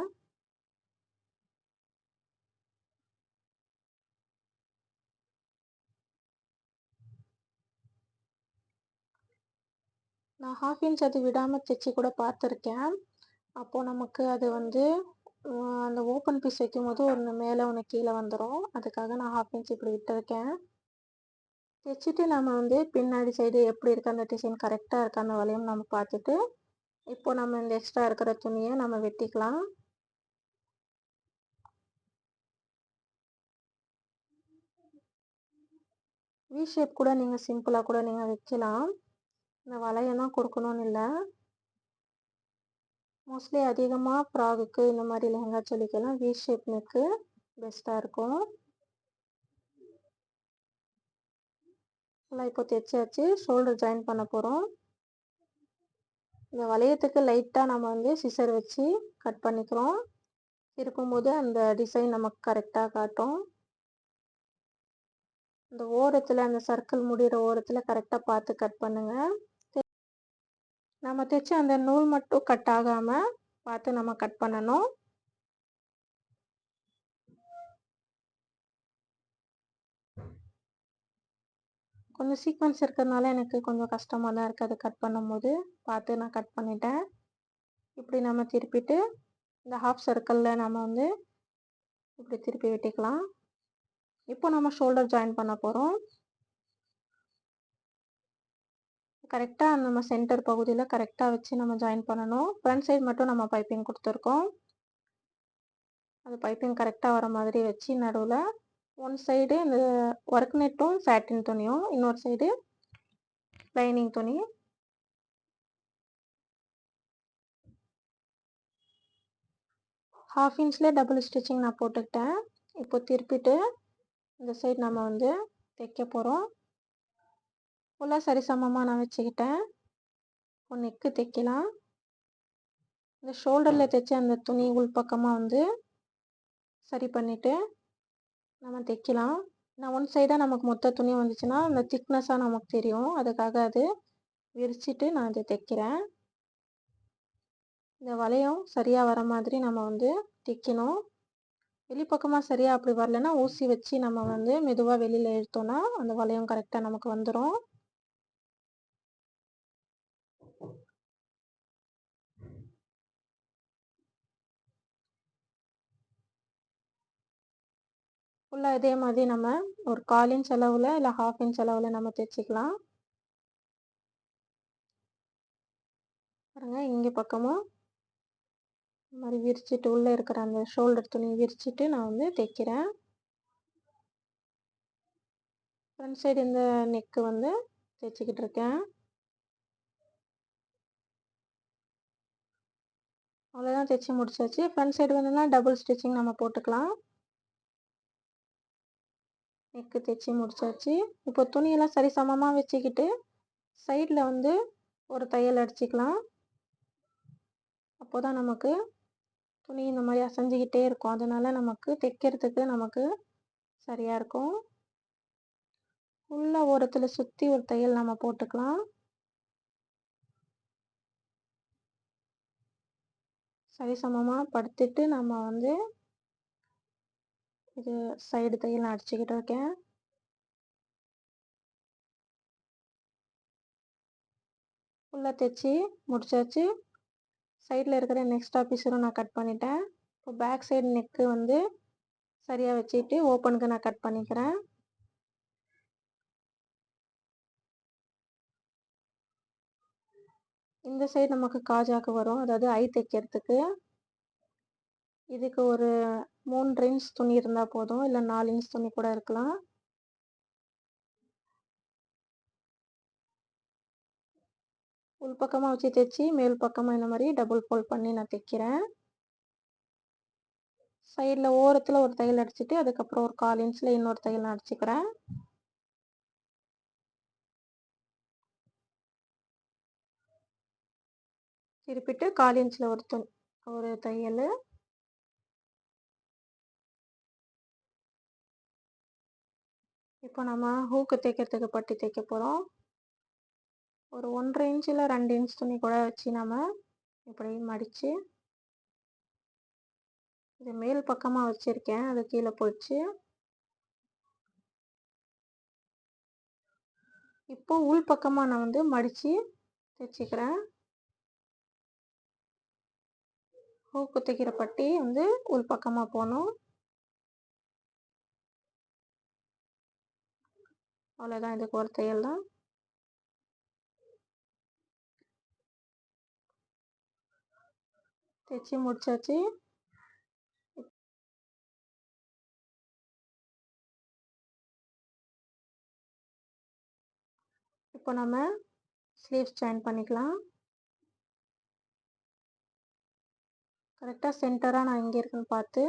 நான் 1/2 இன்ச் அது விடாமல் தைச்சி கூட பார்த்துருக்கேன். அப்போது நமக்கு அது வந்து அந்த ஓப்பன் பீஸ் வைக்கும்போது ஒன்று மேலே ஒன்று கீழே வந்துடும். அதுக்காக நான் 1/2 இன்ச் இப்படி விட்டுருக்கேன். தைச்சிட்டு நம்ம வந்து பின்னாடி சைடு எப்படி இருக்குது அந்த டிசைன் கரெக்டாக இருக்கா அந்த வளையம் நம்ம பார்த்துட்டு இப்போ நம்ம இந்த எக்ஸ்ட்ரா இருக்கிற துணியை நம்ம வெட்டிக்கலாம். வி ஷேப் கூட நீங்கள் சிம்பிளாக கூட நீங்கள் வைக்கலாம். இந்த வளையம் தான் கொடுக்கணும்னு இல்லை. மோஸ்ட்லி அதிகமாக ஃப்ராகுக்கு இந்த மாதிரி லெஹங்கா சொல்லிக்கலாம் வி ஷேப் நெக்கு பெஸ்ட்டாக இருக்கும். ஃபுல்லாக இப்போ தைச்சாச்சு. ஷோல்டர் ஜாயின் பண்ண போகிறோம். இந்த வளையத்துக்கு லைட்டாக நம்ம வந்து சிசர் வச்சு கட் பண்ணிக்கிறோம். திருப்பும்போது அந்த டிசைன் நமக்கு கரெக்டாக காட்டும். இந்த ஓரத்தில் அந்த சர்க்கிள் முடிகிற ஓரத்தில் கரெக்டாக பார்த்து கட் பண்ணுங்கள். நம்ம தைச்ச அந்த நூல் மட்டும் கட் ஆகாமல் பார்த்து நம்ம கட் பண்ணணும். கொஞ்சம் சீக்வன்ஸ் இருக்கிறதுனால எனக்கு கொஞ்சம் கஷ்டமாக தான் இருக்குது அது கட் பண்ணும்போது. பார்த்து நான் கட் பண்ணிட்டேன். இப்படி நம்ம திருப்பிட்டு இந்த ஹாஃப் சர்க்கிளில் நம்ம வந்து இப்படி திருப்பி வெட்டிக்கலாம். இப்போ நம்ம ஷோல்டர் ஜாயின் பண்ண போகிறோம். கரெக்டாக நம்ம சென்டர் பகுதியில் கரெக்டாக வச்சு நம்ம ஜாயின் பண்ணணும். ஃப்ரண்ட் சைடு மட்டும் நம்ம பைப்பிங் கொடுத்துருக்கோம். அது பைப்பிங் கரெக்டாக வர மாதிரி வச்சு நடுவில் ஒன் சைடு இந்த ஒர்க் நெட்டும் சாட்டின் துணியும், இன்னொரு சைடு லைனிங் துணி. ஹாஃப் இன்ச்சில் டபுள் ஸ்டிச்சிங் நான் போட்டுக்கிட்டேன். இப்போ திருப்பிட்டு இந்த சைடு நம்ம வந்து தைக்க போகிறோம். ஃபுல்லாக சரிசமமாக நான் வச்சுக்கிட்டேன். இப்போ நெக்கு தைக்கலாம். இந்த ஷோல்டரில் தைச்ச அந்த துணி உள் பக்கமாக வந்து சரி பண்ணிவிட்டு நம்ம தைக்கலாம். நான் ஒன் சைடாக நமக்கு மொத்த துணி வந்துச்சுன்னா அந்த திக்னஸாக நமக்கு தெரியும். அதுக்காக அது விரிச்சிட்டு நான் அதை தைக்கிறேன். இந்த வளையம் சரியாக வர மாதிரி நம்ம வந்து தைக்கணும். வெளிப்பக்கமாக சரியாக அப்படி வரலன்னா ஊசி வச்சு நம்ம வந்து மெதுவாக வெளியில் இழுத்தோன்னா அந்த வளையம் கரெக்டாக நமக்கு வந்துடும். ஃபுல்லாக இதே மாதிரி நம்ம ஒரு 1/4 இன்ச் அளவில் இல்லை 1/2 இன்ச் அளவில் நம்ம தைச்சிக்கலாம். பாருங்கள், இங்கே பக்கமும் இந்த மாதிரி விரிச்சிட்டு உள்ளே இருக்கிற அந்த ஷோல்டர் துணி விரிச்சிட்டு நான் வந்து தைக்கிறேன். ஃப்ரண்ட் சைடு இந்த நெக்கு வந்து தைச்சிக்கிட்டு இருக்கேன். அவ்வளோதான் தைச்சி முடிச்சாச்சு. ஃப்ரண்ட் சைடு வேணும்னா டபுள் ஸ்டிச்சிங் நம்ம போட்டுக்கலாம். நெக்கு தைச்சி முடிச்சாச்சு. இப்போ துணியெல்லாம் சரிசமமா வச்சுக்கிட்டு சைடில் வந்து ஒரு தையல் அடிச்சுக்கலாம். அப்போ தான் நமக்கு துணி இந்த மாதிரி அசைஞ்சிக்கிட்டே இருக்கும். அதனால நமக்கு தைக்கிறதுக்கு நமக்கு சரியாக இருக்கும். உள்ள ஓரத்தில் சுற்றி ஒரு தையல் நம்ம போட்டுக்கலாம். சரிசமமாக படுத்திட்டு நம்ம வந்து இது சைடு தையல் நான் அடிச்சுக்கிட்டு இருக்கேன். ஃபுல்லாக தைச்சி முடிச்சாச்சு. சைடில் இருக்கிற எக்ஸ்ட்ரா பீஸரும் நான் கட் பண்ணிட்டேன். இப்போ பேக் சைடு நெக்கு வந்து சரியாக வச்சுட்டு ஓப்பனுக்கு நான் கட் பண்ணிக்கிறேன். இந்த சைடு நமக்கு காஜாக்கு வரும், அதாவது ஐ தைக்கிறதுக்கு. இதுக்கு ஒரு 3 இன்ச் துணி இருந்தால் போதும், இல்லை 4 இன்ச் துணி கூட இருக்கலாம். உள் பக்கமாக வச்சு தைச்சி மேல் பக்கமாக இந்த மாதிரி டபுள் ஃபோல்ட் பண்ணி நான் தைக்கிறேன். சைடில் ஓரத்தில் ஒரு தையல் அடிச்சுட்டு அதுக்கப்புறம் ஒரு 1/4 இன்ச்சில் இன்னொரு தையல் நான் அடிச்சுக்கிறேன். திருப்பிட்டு 1/4 இன்ச்சில் ஒரு தையல். இப்போ நம்ம ஹூக்கு தைக்கிறதுக்கு பட்டி தைக்க போகிறோம். ஒரு 1/2 இன்ச் இல்லை 2 இன்ச் துணி கூட வச்சு நம்ம இப்படி மடித்து இது மேல் பக்கமாக வச்சுருக்கேன், அது கீழே போயிடுச்சு. இப்போ உள் பக்கமாக நான் வந்து மடித்து தைச்சிக்கிறேன். ஹூக்கு தைக்கிற பட்டி வந்து உள் பக்கமாக போகணும். அவ்வளோதான், இதுக்கு ஒரு தையல் தான். தைச்சி முடிச்சாச்சு. இப்போ நம்ம ஸ்லீவ்ஸ் ஜாயின் பண்ணிக்கலாம். கரெக்டாக சென்டராக நான் எங்கே இருக்குன்னு பார்த்து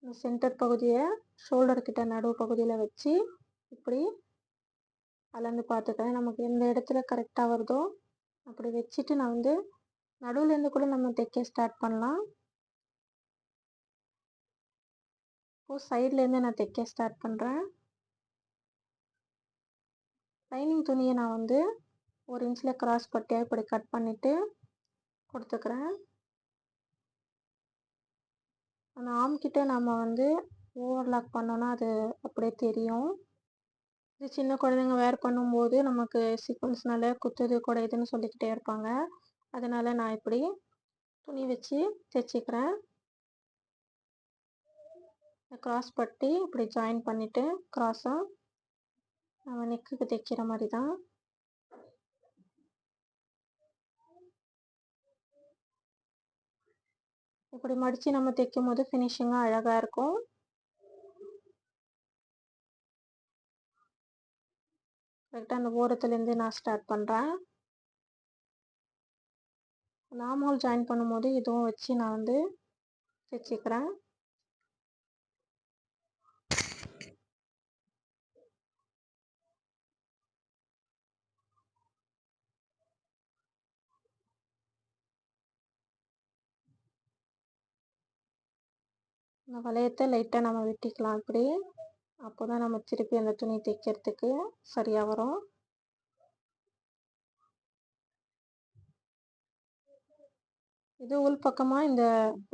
இந்த சென்டர் பகுதியை ஷோல்டர் கிட்ட நடுவு பகுதியில் வச்சு இப்படி அளந்து பார்த்துக்கிறேன். நமக்கு எந்த இடத்துல கரெக்டாக வருதோ அப்படி வச்சுட்டு நான் வந்து நடுவுலேருந்து கூட நம்ம தைக்க ஸ்டார்ட் பண்ணலாம். இப்போது சைட்லேருந்து நான் தைக்க ஸ்டார்ட் பண்ணுறேன். லைனிங் துணியை நான் வந்து 1 இன்ச்சில் கிராஸ் பட்டியாக இப்படி கட் பண்ணிவிட்டு கொடுத்துக்கிறேன். அந்த ஆம்கிட்ட நம்ம வந்து ஓவர்லாக் பண்ணோன்னா அது அப்படியே தெரியும். இது சின்ன குழந்தைங்க வேர் பண்ணும்போது நமக்கு சீக்வன்ஸ்னால குத்துது குடையுதுன்னு சொல்லிக்கிட்டே இருப்பாங்க. அதனால் நான் இப்படி துணி வச்சு தைச்சிக்கிறேன். கிராஸ் பட்டி இப்படி ஜாயின் பண்ணிவிட்டு கிராஸாக நம்ம நெக்குக்கு தைக்கிற மாதிரி தான். இப்படி மடித்து நம்ம தைக்கும் போது ஃபினிஷிங்காக அழகாக இருக்கும். கரெக்டாக அந்த ஓரத்துலேருந்து நான் ஸ்டார்ட் பண்ணுறேன். ஆர்ம் ஹோல் ஜாயின் பண்ணும்போது இதுவும் வச்சு நான் வந்து தைச்சிக்கிறேன். இந்த வளையத்தை லைட்டாக நம்ம வெட்டிக்கலாம் இப்படி. அப்போ தான் நம்ம திருப்பி அந்த துணி தைக்கிறதுக்கு சரியாக வரும். இது உள் பக்கமாக இந்த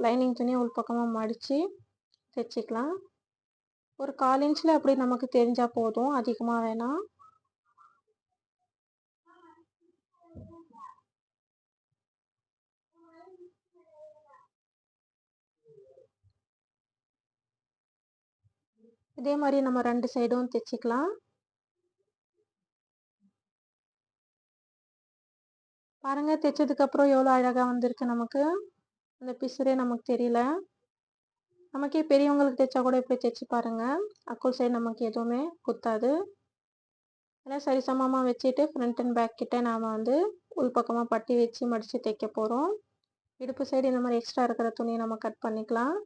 லைனிங் துணியை உள் பக்கமாக மடித்து தைச்சிக்கலாம். ஒரு 1/4 இன்ச்சில் அப்படி நமக்கு தெரிஞ்சால் போதும், அதிகமாக வேணாம். இதே மாதிரி நம்ம 2 சைடும் தைச்சிக்கலாம். பாருங்கள், தைச்சதுக்கப்புறம் எவ்வளோ அழகாக வந்திருக்கு. நமக்கு அந்த பிசுறே நமக்கு தெரியல. நமக்கே பெரியவங்களுக்கு தைச்சா கூட இப்படி தைச்சி பாருங்கள், அக்குள் சைடு நமக்கு எதுவுமே குத்தாது. எல்லாம் சரிசமமாக வச்சுட்டு ஃப்ரண்ட் அண்ட் பேக் கிட்ட நாம் வந்து உள்பக்கமாக பட்டி வச்சு மடித்து தைக்க போகிறோம். இடுப்பு சைடு இந்த மாதிரி எக்ஸ்ட்ரா இருக்கிற துணியை நம்ம கட் பண்ணிக்கலாம்.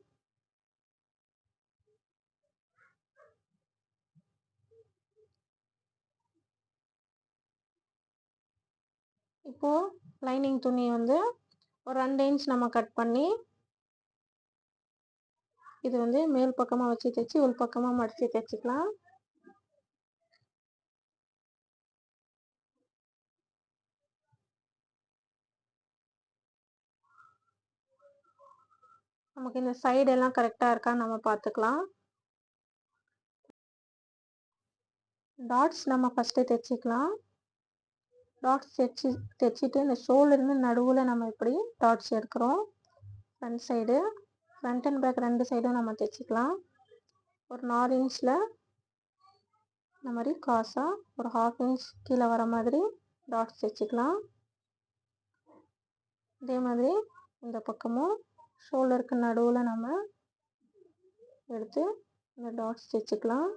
இப்போது லைனிங் துணி வந்து ஒரு 2 இன்ச் நம்ம கட் பண்ணி இது வந்து மேல் பக்கமாக வச்சு தைச்சி உள் பக்கமாக மடித்து தைச்சிக்கலாம். நமக்கு இந்த சைடெல்லாம் கரெக்டாக இருக்கான்னு நம்ம பார்த்துக்கலாம். டாட்ஸ் நம்ம ஃபஸ்ட்டு தைச்சிக்கலாம். டாட்ஸ் தைச்சிட்டு இந்த ஷோல்டர்லேருந்து நடுவில் நம்ம இப்படி டாட்ஸ் எடுக்கிறோம். Front side front and back 2 சைடும் நம்ம தைச்சிக்கலாம். ஒரு 4 இன்ச்சில் இந்த மாதிரி கிராஸாக ஒரு 1/2 இன்ச் கீழே வர மாதிரி டாட்ஸ் தைச்சிக்கலாம். இதே மாதிரி இந்த பக்கமும் ஷோல்டருக்கு நடுவில் நம்ம எடுத்து இந்த டாட்ஸ் தைச்சிக்கலாம்.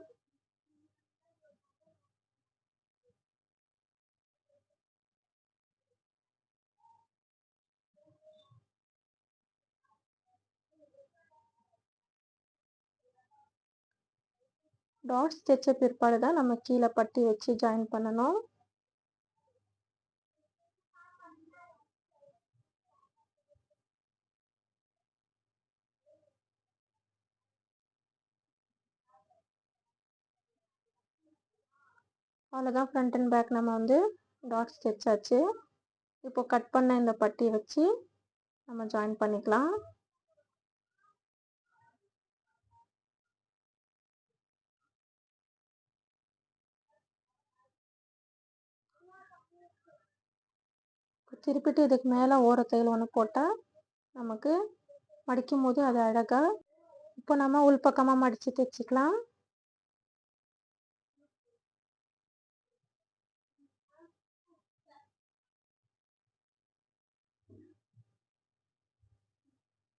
டாட்ஸ் தைச்ச பிற்பாடு தான் நம்ம கீழே பட்டி வச்சு ஜாயின் பண்ணணும். அவ்வளோதான், ஃப்ரண்ட் அண்ட் பேக் நம்ம வந்து டாட்ஸ் தைச்சாச்சு. இப்போ கட் பண்ண இந்த பட்டி வச்சு நம்ம ஜாயின் பண்ணிக்கலாம். திருப்பிட்டு இதுக்கு மேலே ஓரத்தையில் ஒன்று போட்டால் நமக்கு மடிக்கும் போது அது அழகாக. இப்போ நம்ம உள்பக்கமாக மடித்து தைச்சிக்கலாம்.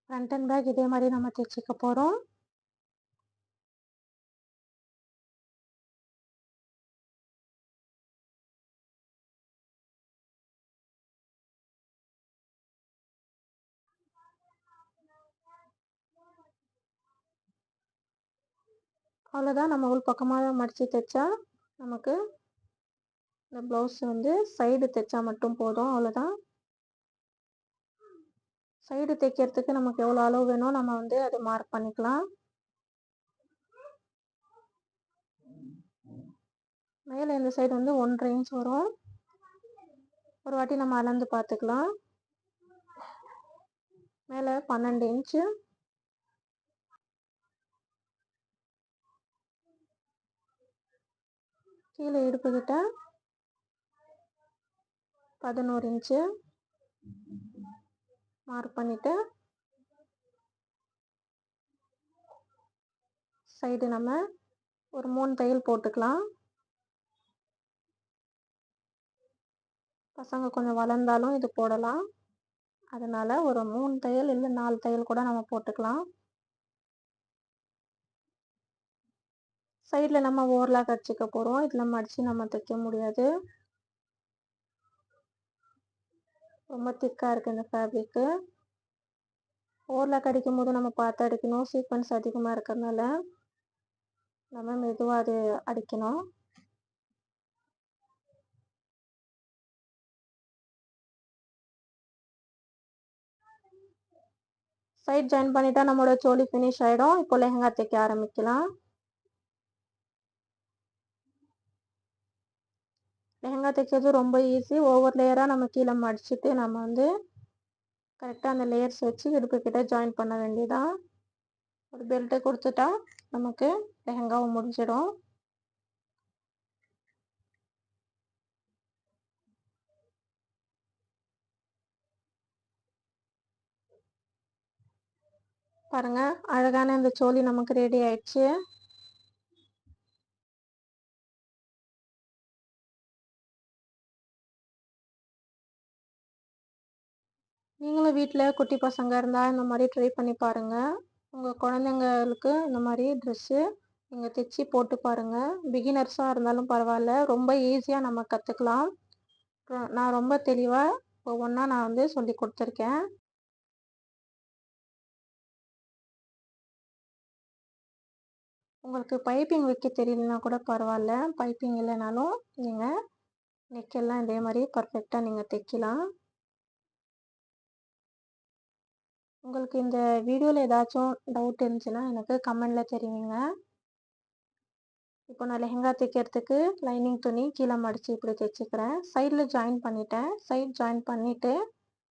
ஃப்ரண்ட் அண்ட் பேக் இதே மாதிரி நம்ம தைச்சிக்க போகிறோம். அவ்வளோதான், நம்ம உள் பக்கமாக மடித்து தைச்சா நமக்கு இந்த ப்ளவுஸ் வந்து சைடு தைச்சா மட்டும் போதும். அவ்வளோதான். சைடு தைக்கிறதுக்கு நமக்கு எவ்வளோ அளவு வேணும் நம்ம வந்து அதை மார்க் பண்ணிக்கலாம். மேலே இந்த சைடு வந்து 1.5 இன்ச் வரும். ஒரு வாட்டி நம்ம அளந்து பார்த்துக்கலாம். மேலே 12 இன்ச்சு, கீழே இடுப்பு கிட்ட 11 இன்ச்சு மார்க் பண்ணிவிட்டு சைடு நம்ம ஒரு 3 தையல் போட்டுக்கலாம். பசங்க கொஞ்சம் வளர்ந்தாலும் இது போடலாம். அதனால் ஒரு 3 தையல் இல்லை 4 தையல் கூட நம்ம போட்டுக்கலாம். சைடில் நம்ம ஓவர்லாக் அடிச்சுக்க போகிறோம். இதில் மடித்து நம்ம தைக்க முடியாது, ரொம்ப திக்காக இருக்குது இந்த ஃபேப்ரிக்கு. ஓவர்லாக் அடிக்கும் போது நம்ம பார்த்து அடிக்கணும். சீக்வன்ஸ் அதிகமாக இருக்கிறதுனால நம்ம மெதுவாக அது அடிக்கணும். சைட் ஜாயின் பண்ணிட்டா நம்மளோட சோலி ஃபினிஷ் ஆகிடும். இப்போ லெஹங்கா தைக்க ஆரம்பிக்கலாம். லெஹங்கா தைக்கிறது ரொம்ப ஈஸி. ஒவ்வொரு லேயராக நம்ம கீழே மடிச்சுட்டு நம்ம வந்து கரெக்டாக அந்த லேயர்ஸ் வச்சு இடுப்பு கிட்ட ஜாயின் பண்ண வேண்டியதான். ஒரு பெல்ட்டை கொடுத்துட்டா நமக்கு லெஹங்காவும் முடிஞ்சிடும். பாருங்க, அழகான இந்த சோலி நமக்கு ரெடி ஆயிடுச்சு. நீங்களும் வீட்டில் குட்டி பசங்க இருந்தால் இந்த மாதிரி ட்ரை பண்ணி பாருங்கள். உங்கள் குழந்தைங்களுக்கு இந்த மாதிரி ட்ரெஸ்ஸு நீங்கள் தைச்சி போட்டு பாருங்கள். பிகினர்ஸாக இருந்தாலும் பரவாயில்ல, ரொம்ப ஈஸியாக நம்ம கற்றுக்கலாம். நான் ரொம்ப தெளிவாக ஒவ்வொன்றா நான் வந்து சொல்லி கொடுத்துருக்கேன். உங்களுக்கு பைப்பிங் வைக்க தெரியலனா கூட பரவாயில்ல. பைப்பிங் இல்லைனாலும் நீங்கள் நெக்கெல்லாம் இதே மாதிரி பர்ஃபெக்டாக நீங்கள் தைக்கலாம். உங்களுக்கு இந்த வீடியோவில் ஏதாச்சும் டவுட் இருந்துச்சுன்னா எனக்கு கமெண்டில் தெரிவிங்க. இப்போ நான் லெஹெங்கா தைக்கிறதுக்கு லைனிங் துணி கீழே மடித்து இப்படி தைச்சிக்கிறேன். சைடில் ஜாயின் பண்ணிட்டேன். சைட் ஜாயின் பண்ணிவிட்டு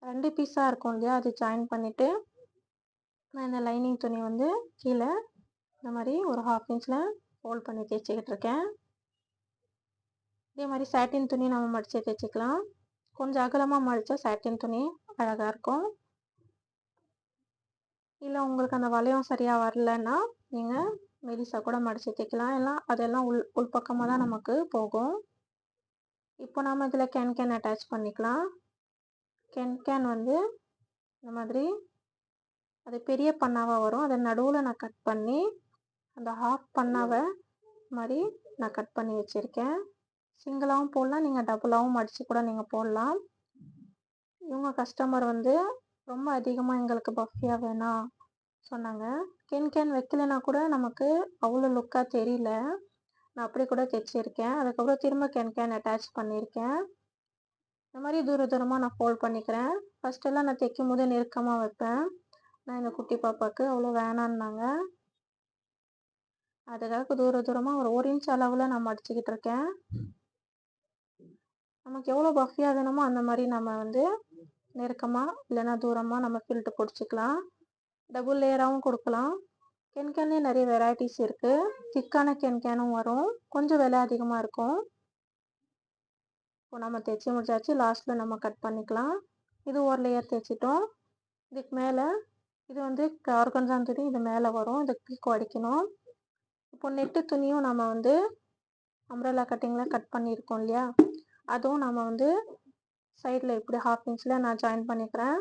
2 பீஸாக இருக்கும் இல்லையா, அது ஜாயின் பண்ணிவிட்டு நான் இந்த லைனிங் துணி வந்து கீழே இந்த மாதிரி ஒரு 1/2 இன்ச்சில் ஃபோல்ட் பண்ணி தைச்சிக்கிட்டு இருக்கேன். இதே மாதிரி சாட்டின் துணி நம்ம மடித்து தைச்சிக்கலாம். கொஞ்சம் அகலமாக மடித்தா சாட்டின் துணி அழகாக இருக்கும். இல்லை உங்களுக்கு அந்த வளையம் சரியாக வரலன்னா நீங்கள் மெலிசாக கூட மடித்து தைக்கலாம். எல்லாம் அதெல்லாம் உள்பக்கமாக தான் நமக்கு போகும். இப்போ நம்ம இதில் கேன் அட்டாச் பண்ணிக்கலாம். கேன் வந்து இந்த மாதிரி அது பெரிய பண்ணாவாக வரும். அதை நடுவில் நான் கட் பண்ணி அந்த 1/2 பண்ணாவை மாதிரி நான் கட் பண்ணி வச்சுருக்கேன். சிங்கிளாகவும் போடலாம், நீங்கள் டபுளாகவும் மடித்து கூட நீங்கள் போடலாம். இவங்க கஸ்டமர் வந்து ரொம்ப அதிகமாக எங்களுக்கு பஃபியாக வேணாம் சொன்னாங்க. கேன் வைக்கலைன்னா கூட நமக்கு அவ்வளோ லுக்காக தெரியல. நான் அப்படி கூட தைச்சிருக்கேன். அதுக்கப்புறம் திரும்ப கேன் அட்டாச் பண்ணியிருக்கேன். இந்த மாதிரி தூரமாக நான் ஃபோல்ட் பண்ணிக்கிறேன். ஃபஸ்ட்டெல்லாம் நான் தைக்கும் போது நெருக்கமாக வைப்பேன். நான் இந்த குட்டி பாப்பாவுக்கு அவ்வளோ வேணான்னாங்க. அதுக்காக தூரமாக ஒரு 1 இன்ச் அளவில் நான் மடிச்சுக்கிட்டு இருக்கேன். நமக்கு எவ்வளோ பஃபியாக வேணுமோ அந்த மாதிரி நம்ம வந்து நெருக்கமாக இல்லைன்னா தூரமாக நம்ம ஃபில்ட்டு பிடிச்சிக்கலாம். டபுள் லேயராகவும் கொடுக்கலாம். கேன்லேயே நிறைய வெரைட்டிஸ் இருக்குது. திக்கான கேனும் வரும், கொஞ்சம் விலை அதிகமாக இருக்கும். இப்போ நம்ம தைச்சி முடிச்சாச்சு. லாஸ்ட்டில் நம்ம கட் பண்ணிக்கலாம். இது ஒரு லேயர் தைச்சிட்டோம். இதுக்கு மேலே இது வந்து ஆர்கன்ஸா துணி இது மேலே வரும். இதை கிளிக் அடிக்கணும். இப்போ நெட்டு துணியும் நம்ம வந்து அம்ப்ரெல்லா கட்டிங்கில் கட் பண்ணியிருக்கோம் இல்லையா, அதுவும் நம்ம வந்து சைடில் இப்படி 1/2 இன்ச்சில் நான் ஜாயின் பண்ணிக்கிறேன்.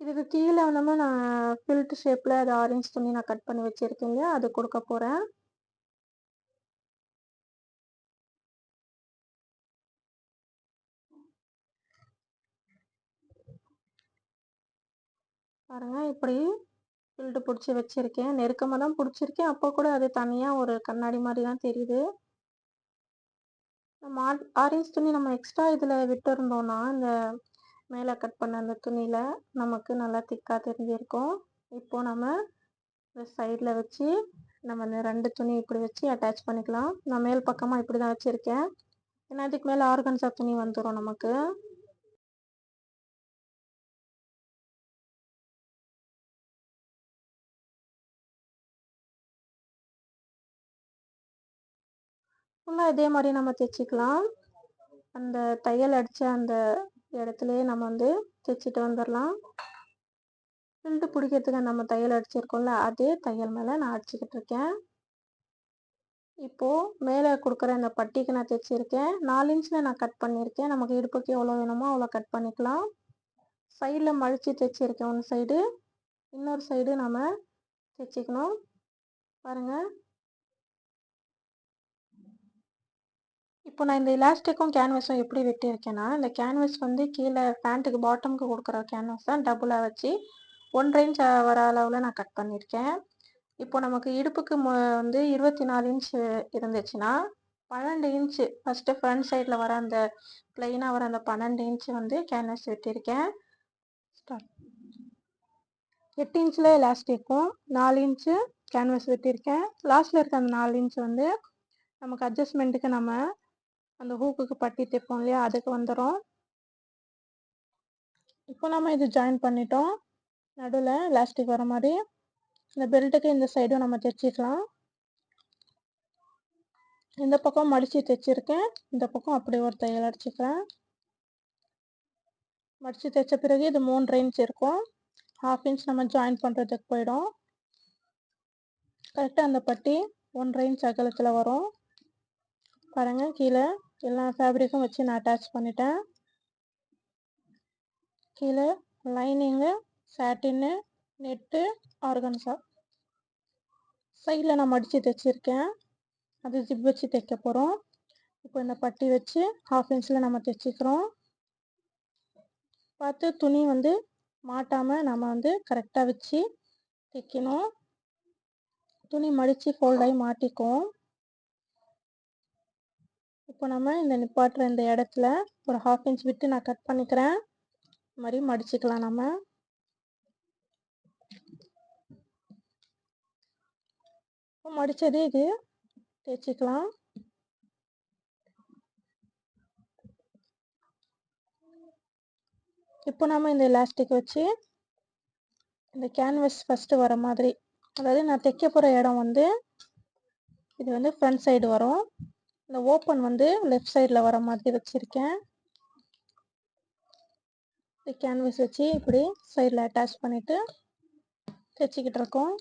இதுக்கு கீழே வந்து நான் ஃபில்ட் ஷேப்பில் அது ஆரஞ்சு துணி நான் கட் பண்ணி வச்சுருக்கேன் இல்லையா, அது கொடுக்க போகிறேன். பாருங்கள், இப்படி ஃபில்ட்டு பிடிச்சி வச்சுருக்கேன். நெருக்கமாக தான் பிடிச்சிருக்கேன். அப்போ கூட அது தனியாக ஒரு கண்ணாடி மாதிரி தான் தெரியுது. நம்ம ஆரஞ்சு துணி நம்ம எக்ஸ்ட்ரா இதில் விட்டுருந்தோன்னா இந்த மேலே கட் பண்ண அந்த துணியில் நமக்கு நல்லா திக்காக தெரிஞ்சிருக்கும். இப்போது நம்ம இந்த சைடில் வச்சு நம்ம இந்த 2 துணி இப்படி வச்சு அட்டாச் பண்ணிக்கலாம். நான் மேல் பக்கமாக இப்படி தான் வச்சுருக்கேன். ஏன்னா இதுக்கு மேலே ஆர்கன்ஸா துணி வந்துடும் நமக்கு. ஃபுல்லாக இதே மாதிரி நம்ம தைச்சிக்கலாம். அந்த தையல் அடித்த அந்த இடத்துலையே நம்ம வந்து தைச்சிட்டு வந்துடலாம். ஃபில்ட்டு பிடிக்கிறதுக்கு நம்ம தையல் அடிச்சிருக்கோம்ல, அதே தையல் மேலே நான் அடிச்சுக்கிட்டு இருக்கேன். இப்போது மேலே கொடுக்குற இந்த பட்டிக்கு நான் தைச்சிருக்கேன். 4 இன்ச்சில் நான் கட் பண்ணியிருக்கேன். நமக்கு இடுப்புக்கு எவ்வளோ வேணுமோ அவ்வளோ கட் பண்ணிக்கலாம். சைடில் மடித்து தைச்சிருக்கேன். ஒன்று சைடு, இன்னொரு சைடு நம்ம தைச்சிக்கணும். பாருங்கள், இப்போ நான் இந்த எலாஸ்டிக்கும் கேன்வஸும் எப்படி வெட்டியிருக்கேன்னா, இந்த கேன்வஸ் வந்து கீழே பேண்ட்டுக்கு பாட்டமுக்கு கொடுக்குற கேன்வஸ் தான் டபுளாக வச்சு 1 இன்ச் வர அளவில் நான் கட் பண்ணியிருக்கேன். இப்போ நமக்கு இடுப்புக்கு வந்து 24 இன்ச் இருந்துச்சுன்னா 12 இன்ச்சு ஃபஸ்ட்டு ஃப்ரண்ட் சைடில் வர அந்த ப்ளைனாக வர அந்த 12 இன்ச்சு வந்து கேன்வஸ் வெட்டியிருக்கேன். 8 இன்ச்சில் எலாஸ்டிக்கும் 4 இன்ச்சு கேன்வஸ் வெட்டியிருக்கேன். லாஸ்ட்டில் இருக்க அந்த 4 இன்ச் வந்து நமக்கு அட்ஜஸ்ட்மெண்ட்டுக்கு நம்ம அந்த ஹூக்குக்கு பட்டி தைப்போம் இல்லையா, அதுக்கு வந்துடும். இப்போ நம்ம இது ஜாயின் பண்ணிட்டோம். நடுவில் எலாஸ்டிக் வர மாதிரி இந்த பெல்ட்டுக்கு இந்த சைடும் நம்ம தைச்சிக்கலாம். இந்த பக்கம் மடித்து தைச்சிருக்கேன், இந்த பக்கம் அப்படி ஒரு தையல் அடிச்சுக்கிறேன். மடித்து தைச்ச பிறகு இது 3 இன்ச் இருக்கும். 1/2 இன்ச் நம்ம ஜாயின் பண்ணுறதுக்கு போயிடும். கரெக்டாக அந்த பட்டி 1 இன்ச் அகலத்தில் வரும். பாருங்கள், கீழே எல்லா ஃபேப்ரிக்கும் வச்சு நான் அட்டாச் பண்ணிட்டேன். கீழே லைனிங்கு, சாட்டின்னு, நெட்டு, ஆர்கன்ஸா சைடில் நான் மடித்து தைச்சிருக்கேன். அது ஜிப் வச்சு தைக்க போகிறோம். இப்போ இந்த பட்டி வச்சு 1/2 இன்ச்சில் நம்ம தைச்சிக்கிறோம். பார்த்து துணி வந்து மாட்டாமல் நம்ம வந்து கரெக்டாக வச்சு தைக்கணும். துணி மடித்து ஃபோல்டாகி மாட்டிக்கும். இப்போ நம்ம இந்த நிப்பாட்டுற இந்த இடத்துல ஒரு 1/2 இன்ச் விட்டு நான் கட் பண்ணிக்கிறேன். இந்த மாதிரி மடிச்சுக்கலாம். நம்ம மடித்தது இது தைச்சிக்கலாம். இப்போ நம்ம இந்த எலாஸ்டிக் வச்சு இந்த கேன்வஸ் ஃபஸ்ட்டு வர மாதிரி, அதாவது நான் தைக்க போகிற இடம் வந்து இது வந்து ஃப்ரண்ட் சைடு வரும். இந்த ஓப்பன் வந்து லெஃப்ட் சைடில் வர மாதிரி வச்சுருக்கேன். இந்த கேன்வஸ் வச்சு இப்படி சைடில் அட்டாச் பண்ணிவிட்டு தைச்சிக்கிட்டு இருக்கோம்.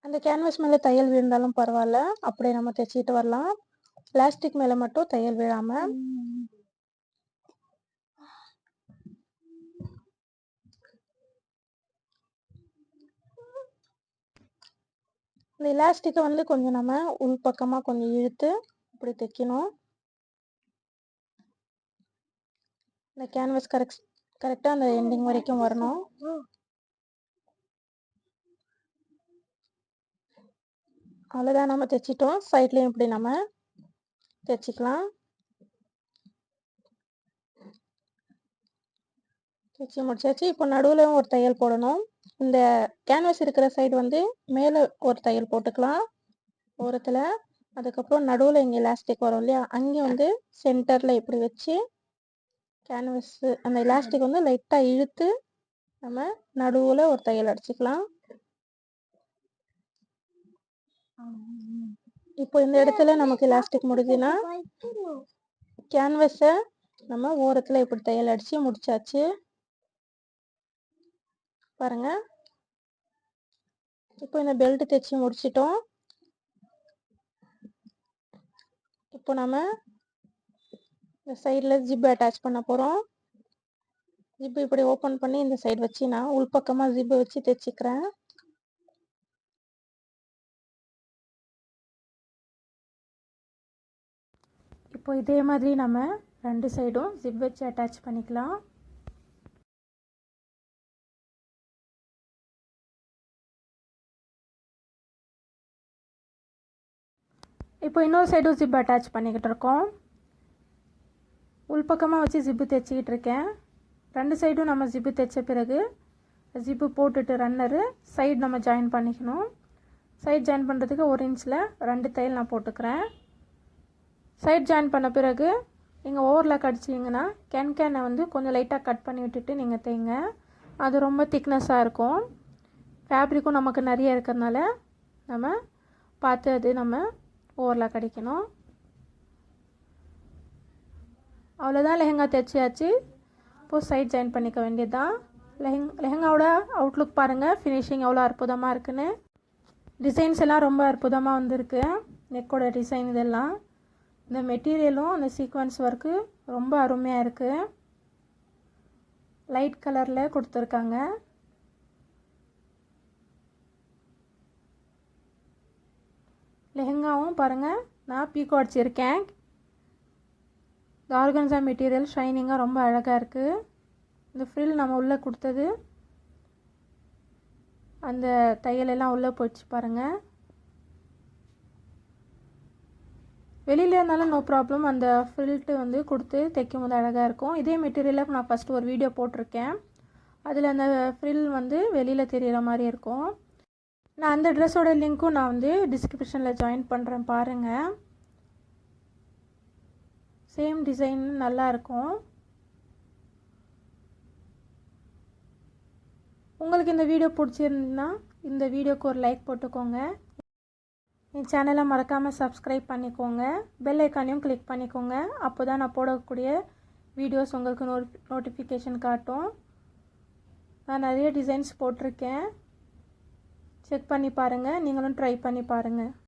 அந்த கேன்வஸ் மேலே தையல் விழுந்தாலும் பரவாயில்ல, அப்படியே நம்ம தைச்சிட்டு வரலாம். பிளாஸ்டிக் மேலே மட்டும் தையல் விழாமல். இந்த எலாஸ்டிக்கை வந்து கொஞ்சம் நம்ம உள் பக்கமாக கொஞ்சம் இழுத்து இப்படி தைக்கணும். இந்த கேன்வஸ் கரெக்டாக அந்த எண்டிங் வரைக்கும் வரணும். அவ்வளோதான், நம்ம தைச்சிட்டோம். சைட்லேயும் இப்படி நம்ம தைச்சிக்கலாம். தைச்சி முடிச்சாச்சு. இப்போ நடுவில் ஒரு தையல் போடணும். இந்த கேன்வஸ் இருக்கிற சைடு வந்து மேலே ஒரு தையல் போட்டுக்கலாம் ஓரத்தில். அதுக்கப்புறம் நடுவில் இங்கே எலாஸ்டிக் வரும் இல்லையா, அங்கே வந்து சென்டரில் இப்படி வச்சு கேன்வஸ் அந்த எலாஸ்டிக் வந்து லைட்டாக இழுத்து நம்ம நடுவில் ஒரு தையல் அடிச்சுக்கலாம். இப்போ இந்த இடத்துல நமக்கு எலாஸ்டிக் முடிஞ்சுன்னா கேன்வஸை நம்ம ஓரத்தில் இப்படி தையல் அடித்து முடிச்சாச்சு. பாருங்க, இப்போ இந்த பெல்ட் தைச்சி முடிச்சிட்டோம். இப்போ நம்ம இந்த சைடில் ஜிப் அட்டாச் பண்ண போகிறோம். ஜிப்பு இப்படி ஓப்பன் பண்ணி இந்த சைடு வச்சு நான் உள்பக்கமாக ஜிப்பை வச்சு தைச்சிக்கிறேன். இப்போ இதே மாதிரி நம்ம 2 சைடும் ஜிப் வச்சு அட்டாச் பண்ணிக்கலாம். இப்போ இன்னொரு சைடும் ஜிப் அட்டாச் பண்ணிக்கிட்டு இருக்கோம். உள்பக்கமாக வச்சு ஜிப்பு தைச்சிக்கிட்டு இருக்கேன். 2 சைடும் நம்ம ஜிப்பு தைச்ச பிறகு ஜிப்பு போட்டுட்டு ரன்னரு சைடு நம்ம ஜாயின் பண்ணிக்கணும். சைட் ஜாயின் பண்ணுறதுக்கு 1 இன்ச்சில் 2 தையல் நான் போட்டுக்கிறேன். சைட் ஜாயின் பண்ண பிறகு நீங்கள் ஓவர்லாக் அடிச்சிங்கன்னா கேனை வந்து கொஞ்சம் லைட்டாக கட் பண்ணி விட்டுட்டு நீங்கள் தைங்க. அது ரொம்ப திக்னஸாக இருக்கும். ஃபேப்ரிக்கும் நமக்கு நிறைய இருக்கிறதுனால நம்ம பார்த்து அது நம்ம ஓவர்லாக் அடிக்கணும். அவ்வளோதான், லெஹங்கா தைச்சியாச்சு. இப்போது சைட் ஜாயின் பண்ணிக்க வேண்டியது தான். லெஹங்காவோட அவுட்லுக் பாருங்கள், ஃபினிஷிங் எவ்வளோ அற்புதமாக இருக்குன்னு. டிசைன்ஸ் எல்லாம் ரொம்ப அற்புதமாக வந்திருக்கு. நெக்கோட டிசைன் இதெல்லாம், இந்த மெட்டீரியலும் அந்த சீக்வன்ஸ் ஒர்க்கு ரொம்ப அருமையாக இருக்குது. லைட் கலரில் கொடுத்துருக்காங்க. லெஹங்காவும் பாருங்கள், நான் பீக்கோ அடிச்சிருக்கேன். இந்த ஆர்கன்ஸா மெட்டீரியல் ஷைனிங்காக ரொம்ப அழகாக இருக்குது. இந்த ஃப்ரில் நம்ம உள்ளே கொடுத்தது அந்த தையலெல்லாம் உள்ளே போச்சு பாருங்கள். வெளியில் இருந்தாலும் நோ ப்ராப்ளம், அந்த ஃப்ரில்ட்டு வந்து கொடுத்து தைக்கும் போது அழகாக இருக்கும். இதே மெட்டீரியலில் நான் ஃபஸ்ட்டு ஒரு வீடியோ போட்டிருக்கேன். அதில் அந்த ஃப்ரில் வந்து வெளியில் தெரிகிற மாதிரி இருக்கும். நான் அந்த ட்ரெஸ்ஸோட லிங்க்கும் நான் வந்து டிஸ்கிரிப்ஷனில் ஜாயின் பண்ணுறேன், பாருங்கள். சேம் டிசைன் நல்லாயிருக்கும். உங்களுக்கு இந்த வீடியோ பிடிச்சிருந்துன்னா இந்த வீடியோக்கு ஒரு லைக் போட்டுக்கோங்க. என் சேனலை மறக்காமல் சப்ஸ்கிரைப் பண்ணிக்கோங்க. பெல் ஐக்கானையும் கிளிக் பண்ணிக்கோங்க. அப்போ தான் நான் போடக்கூடிய வீடியோஸ் உங்களுக்கு நோட்டிஃபிகேஷன் காட்டும். நான் நிறைய டிசைன்ஸ் போட்டிருக்கேன், செக் பண்ணி பாருங்கள். நீங்களும் ட்ரை பண்ணி பாருங்கள்.